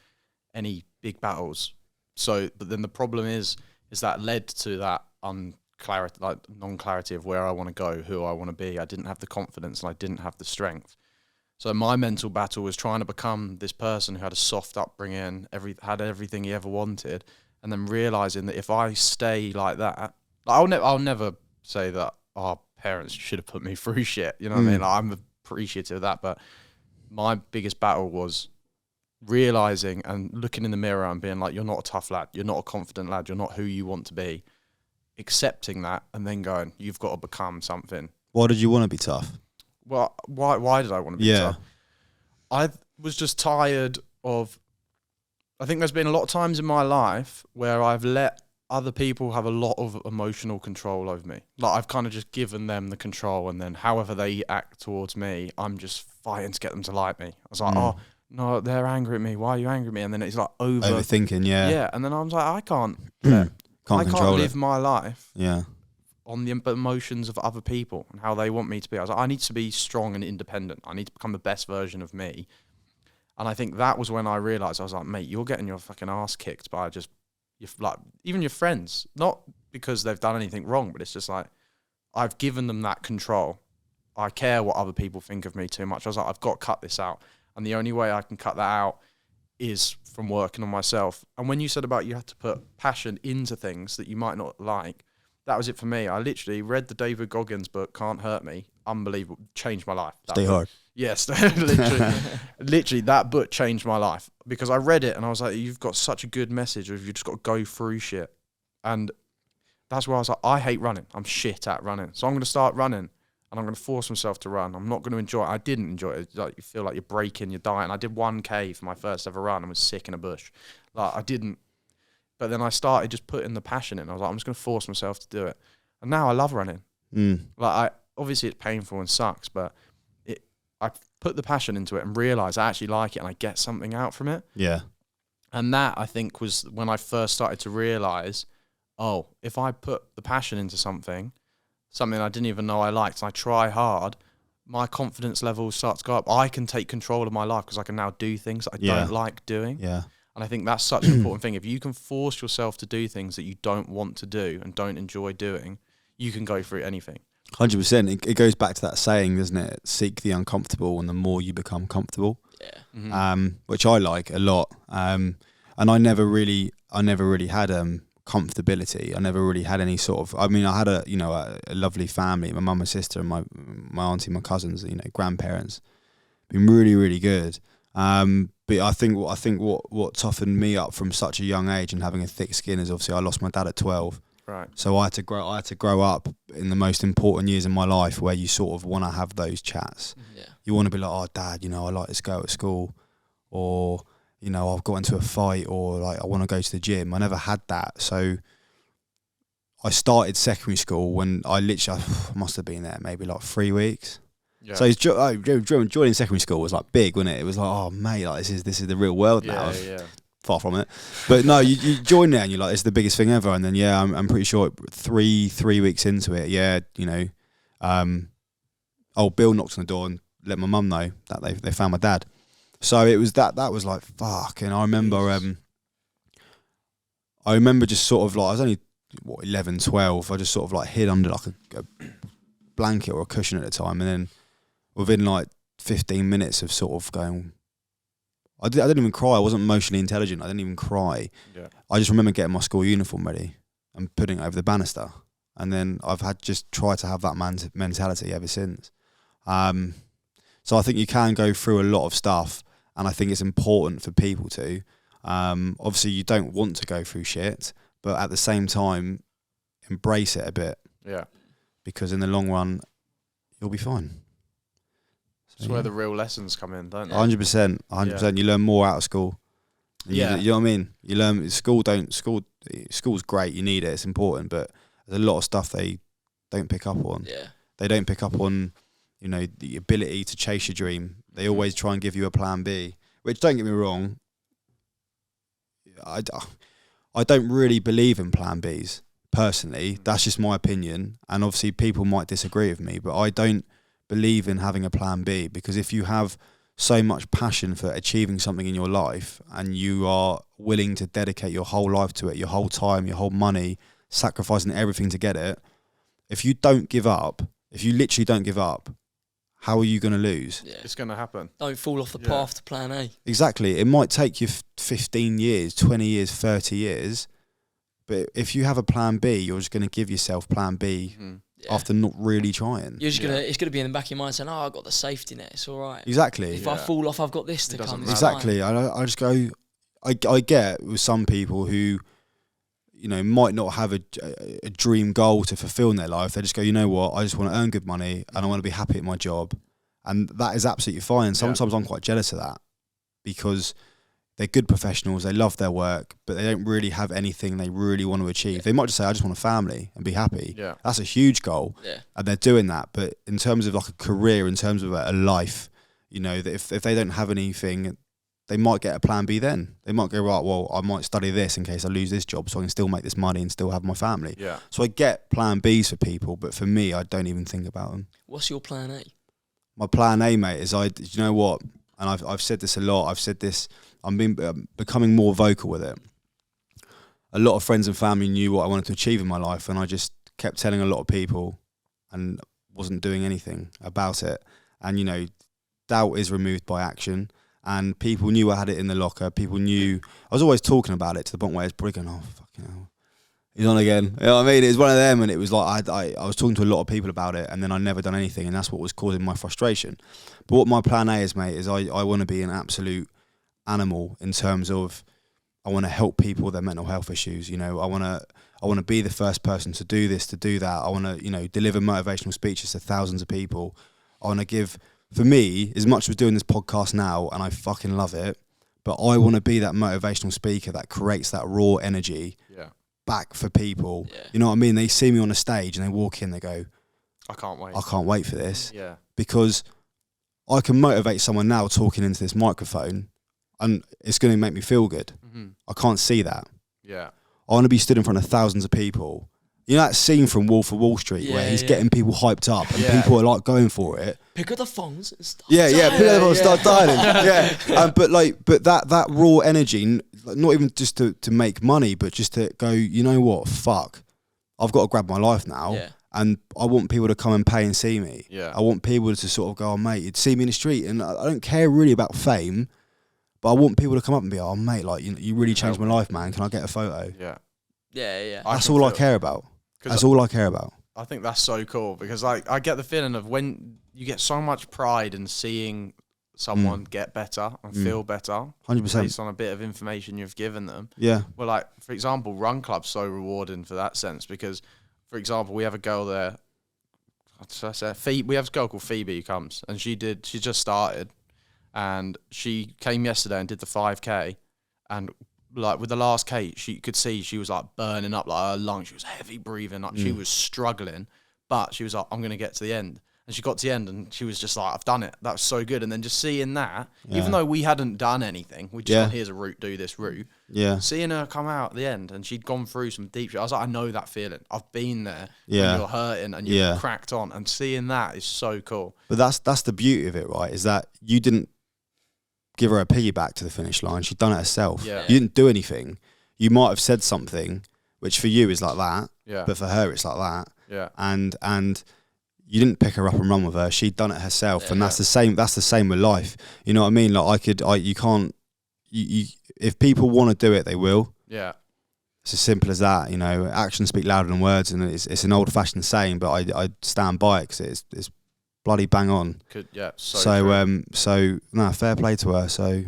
any big battles. So, but then the problem is that led to that unclarity, like non-clarity of where I want to go, who I want to be. I didn't have the confidence and I didn't have the strength. So my mental battle was trying to become this person who had a soft upbringing, had everything he ever wanted, and then realizing that if I stay like that, I'll never say that our parents should have put me through shit. You know what I mean? Like, I'm appreciative of that, but my biggest battle was realizing and looking in the mirror and being like, you're not a tough lad, you're not a confident lad, you're not who you want to be. Accepting that and then going, you've got to become something. Why did you want to be tough? Well, why did I want to be tough? I was just tired of... I think there's been a lot of times in my life where I've let other people have a lot of emotional control over me. Like, I've kind of just given them the control, and then however they act towards me, I'm just fighting to get them to like me. I was like, oh, no, they're angry at me. Why are you angry at me? And then it's like overthinking, yeah. And then I was like, I can't control live my life on the emotions of other people and how they want me to be. I was like, I need to be strong and independent. I need to become the best version of me. And I think that was when I realised, I was like, mate, you're getting your fucking ass kicked by just, even your friends. Not because they've done anything wrong, but it's just like, I've given them that control. I care what other people think of me too much. I was like, I've got to cut this out. And the only way I can cut that out is from working on myself. And when you said about you have to put passion into things that you might not like, that was it for me. I literally read the David Goggins book, Can't Hurt Me. Unbelievable. Changed my life. Stay hard. Yes, literally that book changed my life, because I read it and I was like, you've got such a good message of you just got to go through shit. And that's where I was like, I hate running. I'm shit at running. So I'm going to start running, and I'm going to force myself to run. I'm not going to enjoy it. I didn't enjoy it. Like, you feel like you're breaking, you're dying. I did 1K for my first ever run and was sick in a bush. Like, I didn't. But then I started just putting the passion in. I was like, I'm just going to force myself to do it. And now I love running. Like, obviously it's painful and sucks, but I put the passion into it and realised I actually like it and I get something out from it. Yeah. And that, I think, was when I first started to realise, oh, if I put the passion into something I didn't even know I liked, and I try hard, my confidence levels start to go up. I can take control of my life because I can now do things that I don't like doing. Yeah. And I think that's such an important thing. If you can force yourself to do things that you don't want to do and don't enjoy doing, you can go through anything. 100%. It goes back to that saying, doesn't it? Seek the uncomfortable, and the more you become comfortable. Yeah. Mm-hmm. Which I like a lot. And I never really had comfortability. I never really had any sort of. I mean, I had a lovely family. My mum and sister, and my auntie, my cousins, grandparents. Been really, really good. But I think what toughened me up from such a young age and having a thick skin is, obviously, I lost my dad at 12. Right. So I had to grow up in the most important years of my life, where you sort of want to have those chats. Yeah. You want to be like, oh, Dad, I like this girl at school, or I've got into a fight, or like I want to go to the gym. I never had that. So I started secondary school when I must have been there maybe like 3 weeks. Yeah. So joining secondary school was like big, wasn't it? It was like, oh mate, like this is the real world now. Yeah. Far from it, but no, you join there and you're like, it's the biggest thing ever. And then I'm pretty sure 3 weeks into it, Bill knocked on the door and let my mum know that they found my dad. So it was that was like fuck. And I remember I remember just sort of like, I was only, 11, 12. I just sort of like hid under like a blanket or a cushion at the time. And then within like 15 minutes of sort of going, I didn't even cry. I wasn't emotionally intelligent. I didn't even cry. Yeah. I just remember getting my school uniform ready and putting it over the banister. And then I've had just tried to have that mentality ever since. So I think you can go through a lot of stuff, and I think it's important for people to. Obviously, you don't want to go through shit, but at the same time, embrace it a bit. Yeah. Because in the long run, you'll be fine. That's where the real lessons come in, don't they? 100%. 100%. You learn more out of school. Yeah. You know what I mean? You learn school's great. You need it. It's important, but there's a lot of stuff they don't pick up on. Yeah. They don't pick up on, you know, the ability to chase your dream. They always try and give you a plan B, which, don't get me wrong, I don't really believe in plan Bs, personally. That's just my opinion. And obviously people might disagree with me, but I don't believe in having a plan B, because if you have so much passion for achieving something in your life and you are willing to dedicate your whole life to it, your whole time, your whole money, sacrificing everything to get it, if you don't give up, if you literally don't give up, how are you going to lose? Yeah. It's going to happen. Don't fall off the path to plan A. Exactly. It might take you 15 years, 20 years, 30 years, but if you have a plan B, you're just going to give yourself plan B after not really trying. You're just it's gonna be in the back of your mind saying, "Oh, I got the safety net. It's all right." Exactly. If I fall off, I've got this to come. Exactly. I just go. I get with some people who, you know, might not have a dream goal to fulfill in their life. They just go, you know what? I just want to earn good money and I want to be happy at my job, and that is absolutely fine. Sometimes I'm quite jealous of that, because they're good professionals, they love their work, but they don't really have anything they really want to achieve. They might just say, I just want a family and be happy. Yeah. That's a huge goal. Yeah. And they're doing that. But in terms of like a career, in terms of a life, you know, that if they don't have anything, they might get a plan B then. They might go, right, well, I might study this in case I lose this job so I can still make this money and still have my family. Yeah. So I get plan Bs for people, but for me, I don't even think about them. What's your plan A? My plan A, mate, is you know what? And I've said this a lot. I've said this. I'm becoming more vocal with it. A lot of friends and family knew what I wanted to achieve in my life, and I just kept telling a lot of people and wasn't doing anything about it. And, you know, doubt is removed by action, and people knew I had it in the locker. People knew I was always talking about it to the point where it's probably going, oh, fucking hell, he's on again. You know what I mean? It was one of them, and it was like I was talking to a lot of people about it, and then I never done anything, and that's what was causing my frustration. But what my plan A is, mate, is I want to be an absolute animal in terms of I want to help people with their mental health issues. You know, I want to be the first person to do this, to do that. I want to, you know, deliver motivational speeches to thousands of people. I want to give, for me, as much as doing this podcast now, and I fucking love it, but I want to be that motivational speaker that creates that raw energy back for people. Yeah. You know what I mean? They see me on a stage and they walk in, they go, I can't wait. I can't wait for this. Yeah. Because I can motivate someone now talking into this microphone, and it's going to make me feel good. Mm-hmm. I can't see that. Yeah. I want to be stood in front of thousands of people. You know that scene from Wolf of Wall Street where he's getting people hyped up and people are like going for it. Pick up the phones and start. Pick up the phones, start dialing. But that raw energy, not even just to make money, but just to go, you know what, fuck, I've got to grab my life now. Yeah. And I want people to come and pay and see me. Yeah. I want people to sort of go, oh, mate, you'd see me in the street. And I don't care really about fame, but I want people to come up and be, oh, mate, like, you really changed my life, man. Can I get a photo? Yeah. Yeah. That's all I care about. That's all I care about. I think that's so cool, because like I get the feeling of when you get so much pride in seeing someone get better and feel better 100%. based on a bit of information you've given them. Yeah. Well, like, for example, Run Club's so rewarding for that sense, because, for example, we have a girl there. We have a girl called Phoebe who comes, and she just started, and she came yesterday and did the 5K, and like with the last K, she could see she was like burning up, like her lungs. She was heavy breathing, like she was struggling, but she was like, I'm gonna get to the end. And she got to the end, and she was just like, I've done it. That was so good. And then just seeing that, even though we hadn't done anything, we just went, here's a route, do this route. Yeah. Seeing her come out at the end, and she'd gone through some deep shit. I was like, I know that feeling. I've been there. Yeah. When you're hurting and you've cracked on, and seeing that is so cool. But that's the beauty of it, right? Is that you didn't give her a piggyback to the finish line. She'd done it herself. Yeah. You didn't do anything. you might have said something which for you is like that, Yeah. but for her it's like that, Yeah. and you didn't pick her up and run with her. She'd done it herself, and Yeah. that's the same. That's the same with life. You know what I mean? Like you can't. If people want to do it, they will. Yeah. It's as simple as that. You know, actions speak louder than words, and it's an old-fashioned saying, but I stand by it because it's bloody bang on. Yeah. So no, fair play to her. So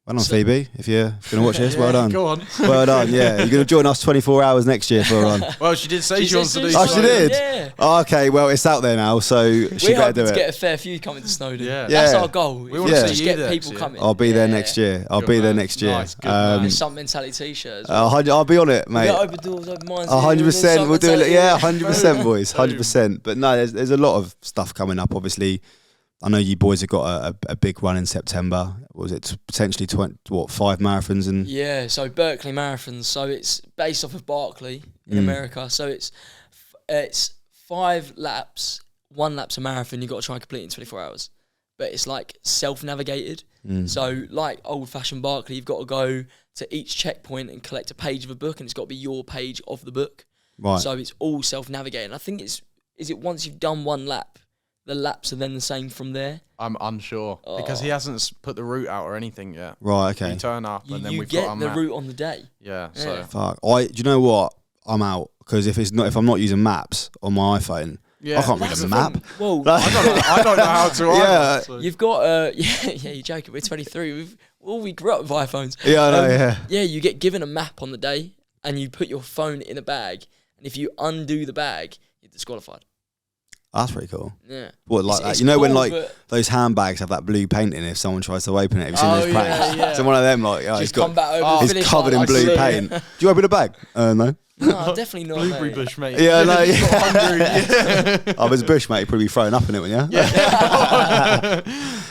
well done, Phoebe. If you're gonna watch this, well done. Go on. Well done. Yeah, you're gonna join us 24 hours next year for a run. Well, she did say she wants to do. Oh, she did? Yeah. Oh, okay, well it's out there now, so she We're better hoping do to it. get a fair few coming to Snowdon. Yeah. That's Yeah. our goal. We We want to want see to you get there people next year. coming. I'll be there Yeah. next year. I'll Good be there man. next year. Nice, good man. There's some mentality t-shirts. Well. I'll be on it, mate. We got open doors, open minds. 100%. We'll do it. Yeah, 100%, Boom. boys. 100%. But no, there's a lot of stuff coming up. Obviously, I know you boys have got a big run in September. Was it potentially 5 marathons and? Yeah, so Berkeley Marathons. So it's based off of Barkley in America. So it's 5 laps. 1 lap's a marathon. You've got to try and complete it in 24 hours. But it's like self-navigated. So like old-fashioned Barkley, you've got to go to each checkpoint and collect a page of a book, and it's got to be your page of the book. Right. So it's all self-navigated. I think is it once you've done 1 lap, the laps are then the same from there. I'm unsure because he hasn't put the route out or anything yet. Right. Okay. We turn up and then You we've get got the our map. route on the day. Yeah. So. Yeah. Fuck. Do you know what? I'm out because if I'm not using maps on my iPhone, Yeah. I can't read That's a the map. thing. Well, I don't know how to. Yeah. Either, so. you've got yeah, you're joking. We're 23. We grew up with iPhones. Yeah, I know. Yeah. Yeah, you get given a map on the day, and you put your phone in a bag, and if you undo the bag, you're disqualified. That's pretty cool. Yeah. What, like It's- that? it's You know when cool, like but those handbags have that blue paint in it if someone tries to open it? Have you seen Oh, those yeah, pranks? yeah. So one of them like, oh, just come back over the Oh, it's finish covered line in blue like paint. Do you open a bag? No. No, definitely not. Blueberry mate. bush, mate. Yeah, no, Just yeah. got hungry. Oh, there's a bush, mate. You'd probably be throwing up in it, wouldn't you?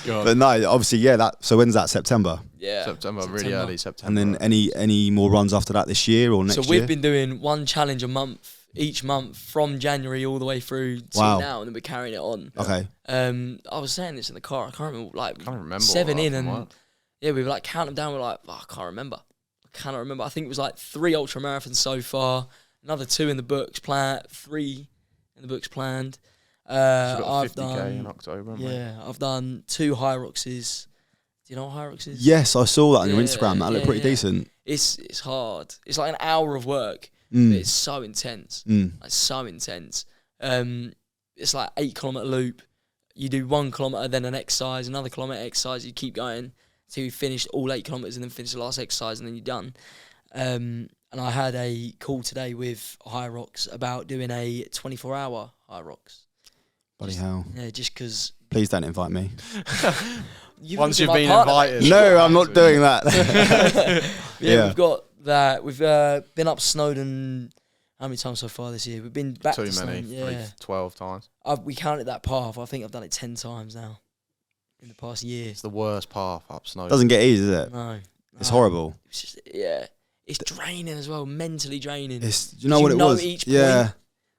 God. But no, obviously, yeah. So when's that? September. Yeah. September, really early And September. then any more runs after that this year or next So year? we've been doing 1 challenge a month, each month from January all the way through to Wow. now, and then we're carrying it on. Okay. I was saying this in the car. I can't remember. Like Can't remember 7 what in, happened, and what? yeah, we were like counting them down. We're like, oh, I can't remember. I think it was like 3 ultra marathons so far. Another 2 in the books planned. 3 in the books planned. So we've got I've 50k in done. October. haven't we? Yeah, I've done 2 Hyroxes. Do you know what Hyrox is? Yes, I saw that on your Yeah, Instagram. That looked yeah, pretty yeah. decent. It's hard. It's like an hour of work. Mm. But it's so intense. Like so intense. It's like 8-kilometer loop. You do 1 kilometer, then an exercise, another kilometer exercise. You keep going till you finish all 8 kilometers, and then finish the last exercise, and then you're done. And I had a call today with Hyrox about doing a 24-hour Hyrox. Bloody hell. Yeah, just because Please don't invite me. Once you've been invited. No, I'm not doing that. yeah, we've got that. We've been up Snowdon. How many times so far this year? We've been back Too to many. Snowdon. Yeah, 12 times. we counted that path. I think I've done it 10 times now in the past year. It's the worst path up Snowdon. Doesn't get easy, does it? No, It's horrible. It's just, yeah, it's draining as well, mentally draining. It's, you know what it was? Each Yeah. point.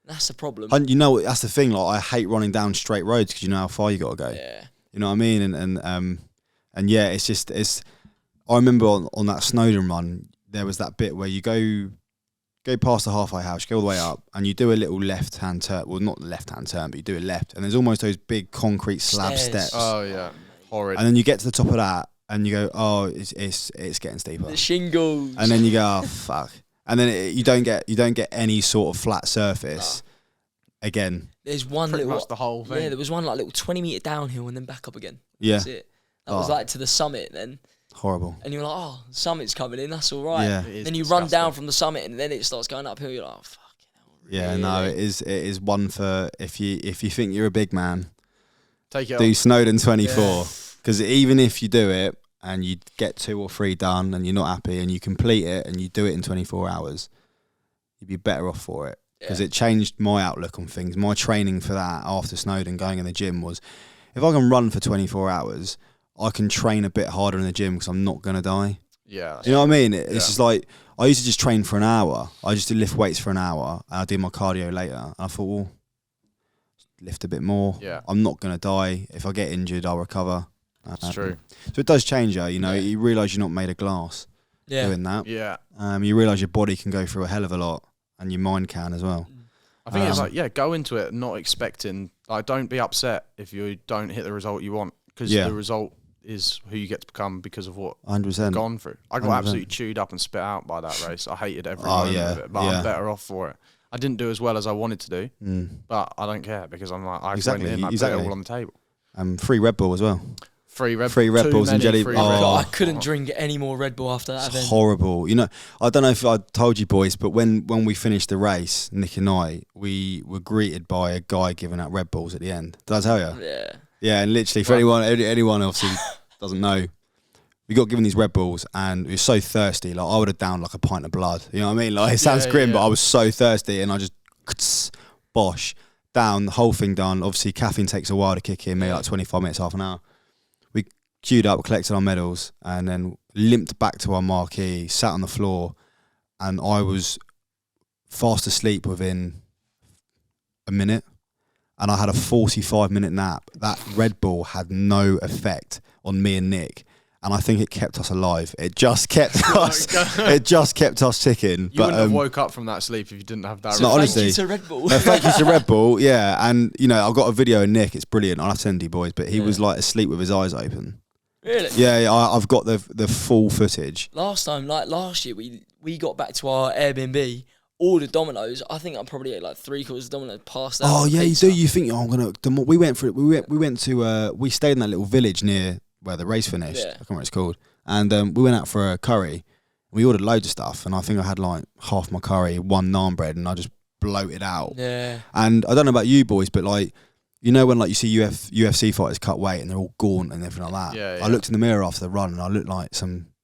That's the problem. And you know, that's the thing. Like, I hate running down straight roads because you know how far you got to go. Yeah, You know what I mean? And yeah, it's just I remember on that Snowdon run, there was that bit where you go past the halfway house, go all the way up, and you do a little left-hand turn. Well, not left-hand turn, but you do it left, and there's almost those big concrete slab Stairs. steps. Oh, yeah. Horrid. And then you get to the top of that, and you go, oh, it's getting steeper. the shingles. And then you go, oh fuck. And then you don't get any sort of flat surface. Again, There's one Pretty little much the whole thing. Yeah, there was one like little 20-meter downhill and then back up again. yeah, That's it. That was Oh. like to the summit then. horrible. And you're like, oh, the summit's coming in, that's all right. Yeah. It is Then you run disgusting. down from the summit and then it starts going uphill. You're like, oh, fuck. Yeah, no, it is one for if you think you're a big man, Take it do off. Snowdon 24, because even if you do it and you get 2 or 3 done and you're not happy and you complete it and you do it in 24 hours, you'd be better off for it, because it changed my outlook on things. My training for that after Snowdon, going in the gym, was if I can run for 24 hours, I can train a bit harder in the gym because I'm not going to die. Yeah. You know what I mean? It's Yeah. just like, I used to just train for an hour. I used to lift weights for an hour and I did my cardio later. And I thought, well, lift a bit more. Yeah. I'm not going to die. If I get injured, I'll recover. It's true. So it does change you, you know. Yeah. You realise you're not made of glass. doing that. Yeah. You realise your body can go through a hell of a lot, and your mind can as well. I think it's like, go into it not expecting, like, don't be upset if you don't hit the result you want, because the result is who you get to become because of what 100%. you've gone through. I got 100%. Absolutely chewed up and spit out by that race. I hated every moment of it, but I'm better off for it. I didn't do as well as I wanted to do, but I don't care because I'm like, I went in, I put it all on the table. Free Red Bull as well. Free Red Bulls and jelly. God, I couldn't drink any more Red Bull after that event. Horrible. You know, I don't know if I told you boys, but when we finished the race, Nick and I, we were greeted by a guy giving out Red Bulls at the end. Did I tell you? Yeah. Yeah, and literally, for anyone obviously doesn't know, we got given these Red Bulls and we were so thirsty. Like, I would have downed like a pint of blood. You know what I mean? Like, it sounds grim, but I was so thirsty, and I just bosh down, the whole thing done. Obviously, caffeine takes a while to kick in, maybe like 25 minutes, half an hour. We queued up, collected our medals, and then limped back to our marquee, sat on the floor, and I was fast asleep within a minute, and I had a 45-minute nap. That Red Bull had no effect on me and Nick, and I think it kept us alive. It just kept us. It just kept us ticking. You wouldn't have woke up from that sleep if you didn't have that. No, honestly, thank you to Red Bull. No, thank you to Red Bull. Yeah, and you know, I've got a video of Nick. It's brilliant. I'll have to send you boys, but he was like asleep with his eyes open. Really? Yeah, I've got the full footage. Last year, we got back to our Airbnb, ordered Domino's. I think I probably ate like 3/4 of Domino's past that. Oh yeah, pizza. you do. You think, oh, I'm gonna? We went for it. We went to. We stayed in that little village near where the race finished. Yeah. I can't remember what it's called. And we went out for a curry. We ordered loads of stuff, and I think I had like half my curry, one naan bread, and I just bloated out. Yeah. And I don't know about you boys, but like, you know when like you see UFC fighters cut weight and they're all gaunt and everything like that. Yeah, yeah. I looked in the mirror after the run and I looked like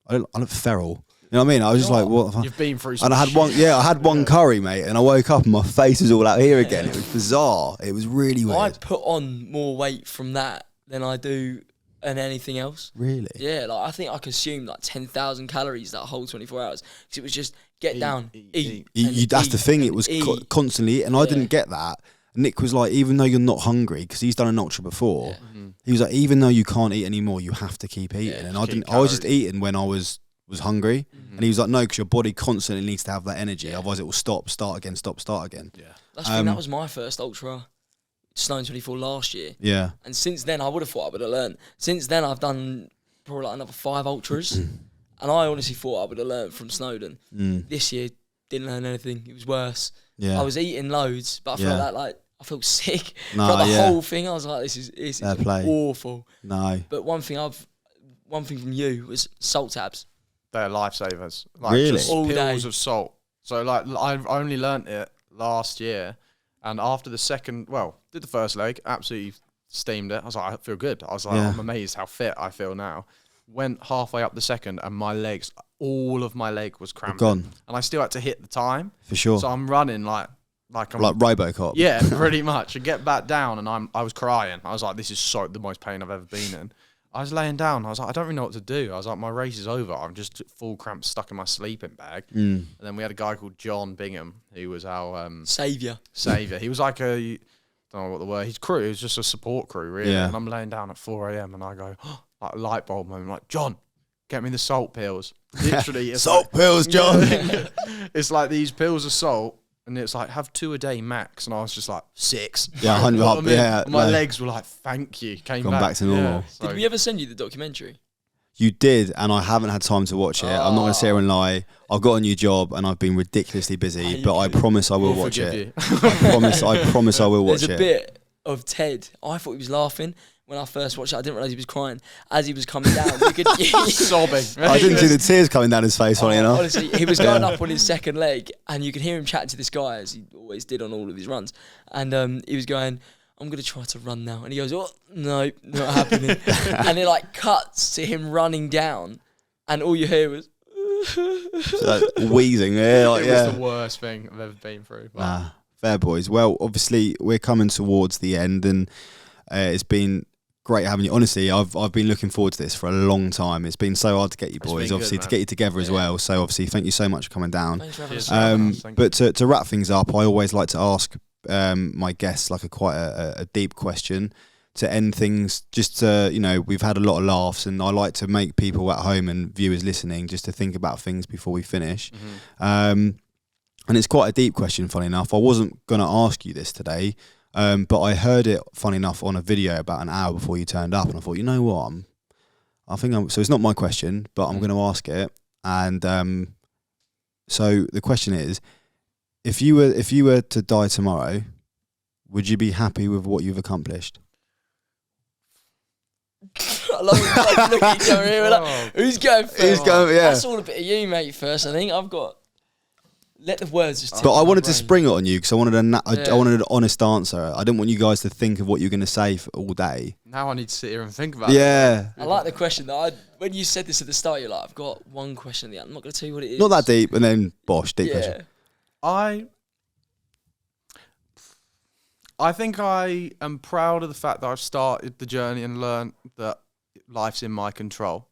I looked feral. You know what I mean? I was just like, what the fuck? You've been through some And I had one, I had one curry, mate, and I woke up and my face was all out here again. It was bizarre. It was really weird. I put on more weight from that than I do and anything else. Really? Yeah, like I think I consumed like 10,000 calories that whole 24 hours because it was just get down, eat. That's the thing. It was constantly, and I didn't get that. Nick was like, even though you're not hungry, because he's done an ultra before, he was like, even though you can't eat anymore, you have to keep eating. And I didn't. I was just eating when I was hungry, and he was like, no, because your body constantly needs to have that energy, otherwise it will start again. Yeah, that's the thing. That was my first ultra. Snowdon 24 last year. Yeah. And since then, I would have thought I would have learned. Since then, I've done probably like another 5 ultras. And I honestly thought I would have learned from Snowdon. This year, didn't learn anything. It was worse. Yeah. I was eating loads, but I felt I felt sick. No, throughout the whole thing, I was like, this is awful. No. But one thing from you was salt tabs. They're lifesavers. Like, really? Just all pills day. of salt. So like, I've only learnt it last year. And after the did the first leg, absolutely steamed it. I was like, I feel good. I was like, I'm amazed how fit I feel now. Went halfway up the second, and all of my leg was cramping. Gone. And I still had to hit the time. For sure. So I'm running like I'm like RoboCop. Yeah, pretty much. I get back down, and I was crying. I was like, this is the most pain I've ever been in. I was laying down. I was like, I don't really know what to do. I was like, my race is over. I'm just full cramp stuck in my sleeping bag. And then we had a guy called John Bingham, who was our saviour. He was like I don't know what the word. His crew. He was just a support crew, really. Yeah. And I'm laying down at 4 a.m. and I go, like a light bulb moment, like, John, get me the salt pills. Literally, it's salt pills, John. It's like these pills of salt. And it's like, have 2 a day max. And I was just like, 6. Yeah, 100 up. Yeah. My legs were like, thank you. Came back to normal. Yeah, so. Did we ever send you the documentary? You did, and I haven't had time to watch it. I'm not going to sit here and lie. I've got a new job, and I've been ridiculously busy, but I promise I will watch it. I promise I will watch it. There's a bit of Ted. I thought he was laughing. When I first watched it, I didn't realise he was crying. As he was coming down, you could sobbing. I didn't see the tears coming down his face, funny enough. Honestly, he was going up on his second leg, and you could hear him chatting to this guy, as he always did on all of his runs. And he was going, I'm going to try to run now. And he goes, oh, no, not happening. And it like cuts to him running down, and all you hear was... wheezing. Yeah, like, it was the worst thing I've ever been through. Nah, fair boys. Well, obviously, we're coming towards the end, and it's been... great having you. Honestly, I've been looking forward to this for a long time. It's been so hard to get you boys, obviously, to get you together as well. So obviously, thank you so much for coming down. Thanks for having us. But to wrap things up, I always like to ask my guests like quite a deep question to end things, just to, we've had a lot of laughs, and I like to make people at home and viewers listening just to think about things before we finish. And it's quite a deep question, funny enough. I wasn't going to ask you this today, but I heard it, funny enough, on a video about an hour before you turned up, and I thought, you know what, so it's not my question, but I'm going to ask it. And so the question is, if you were to die tomorrow, would you be happy with what you've accomplished? I love it. Look at each other here. Like, who's going first? Who's going? Yeah. That's all a bit of you, mate. First, I think I've got. Let the words just. But I wanted to spring it on you because I wanted I wanted an honest answer. I didn't want you guys to think of what you're going to say for all day. Now I need to sit here and think about it. Yeah. I like the question that when you said this at the start, you're like, I've got one question at the end. I'm not going to tell you what it is. Not that deep, and then bosh, deep question. I think I am proud of the fact that I've started the journey and learned that life's in my control.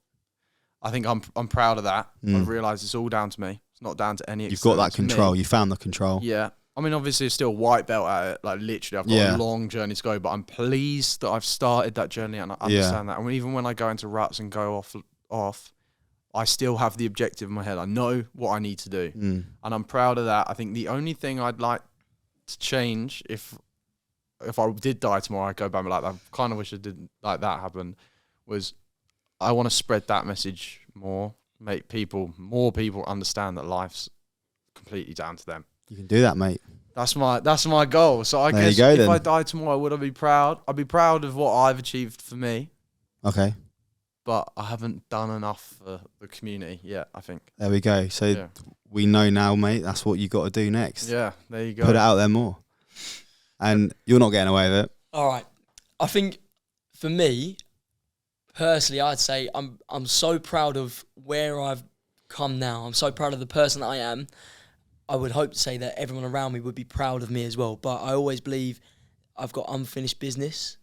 I think I'm proud of that. I've realised it's all down to me. It's not down to any extent. You've got that control. You found the control. Yeah. I mean, obviously, it's still white belt at it. Like, literally, I've got a long journey to go, but I'm pleased that I've started that journey and I understand that. And even when I go into ruts and go off, I still have the objective in my head. I know what I need to do. And I'm proud of that. I think the only thing I'd like to change if I did die tomorrow, I'd go back and be like, I kind of wish it didn't like that happen, was I want to spread that message more, make more people understand that life's completely down to them. You can do that, mate. That's my goal. So I guess if I died tomorrow, would I be proud? I'd be proud of what I've achieved for me. Okay. But I haven't done enough for the community yet, I think. There we go. So we know now, mate, that's what you got to do next. Yeah, there you go. Put it out there more. And you're not getting away with it. All right. I think for me, personally, I'd say I'm so proud of where I've come now. I'm so proud of the person that I am. I would hope to say that everyone around me would be proud of me as well. But I always believe I've got unfinished business.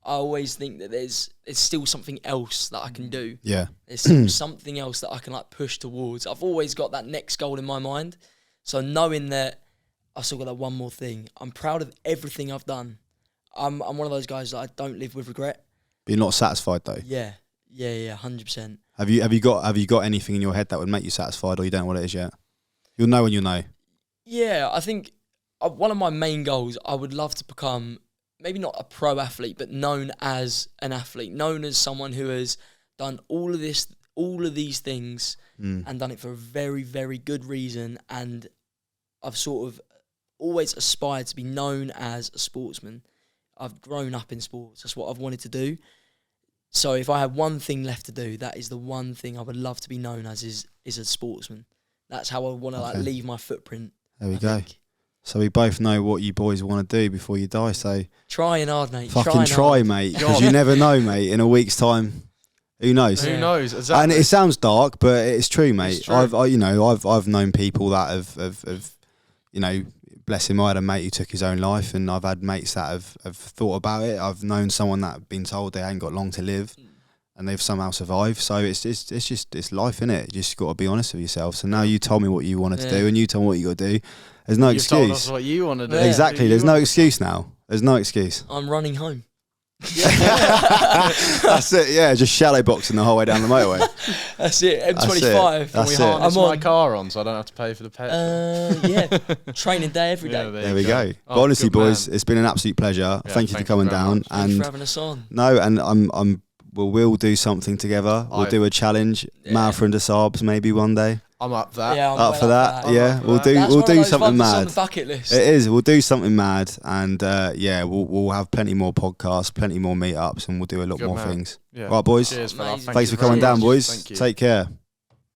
I always think that there's still something else that I can do. Yeah. There's still something else that I can push towards. I've always got that next goal in my mind. So knowing that I've still got that one more thing, I'm proud of everything I've done. I'm one of those guys that I don't live with regret. But you're not satisfied though. Yeah, 100%. Have you got anything in your head that would make you satisfied, or you don't know what it is yet? You'll know when you know. Yeah, I think one of my main goals, I would love to become maybe not a pro athlete, but known as an athlete, known as someone who has done all of these things and done it for a very, very good reason. And I've sort of always aspired to be known as a sportsman. I've grown up in sports. That's what I've wanted to do. So if I had one thing left to do, that is the one thing I would love to be known as is a sportsman. That's how I want to leave my footprint. There we go. So we both know what you boys want to do before you die. So trying hard, mate. Fucking try, mate. Because you never know, mate. In a week's time, who knows? Who knows? Exactly. And it sounds dark, but it's true, mate. It's true. I've known people that have bless him, I had a mate who took his own life, and I've had mates that have thought about it. I've known someone that have been told they ain't got long to live, and they've somehow survived. So it's life, innit? You just got to be honest with yourself. So now you told me what you wanted to do, and you told me what you got to do. There's no excuse. You've told us what you want to do. Exactly. There's no excuse now. There's no excuse. I'm running home. That's it. Yeah, just shallow boxing the whole way down the motorway. That's it. M25. Can we harness my car on so I don't have to pay for the petrol? Yeah. Training day every day. There we go. But honestly, boys, it's been an absolute pleasure. Thank you for coming down. Thank you for having us on. No, and we'll do something together. We'll do a challenge, Marathon des Sables maybe one day. I'm up for that. Yeah, I'm up for that. Yeah, we'll do something mad. On the bucket list. It is. We'll do something mad, and we'll have plenty more podcasts, plenty more meetups, and we'll do a lot more things. Yeah. Right, boys. Cheers, Thanks for coming down, boys. Take care.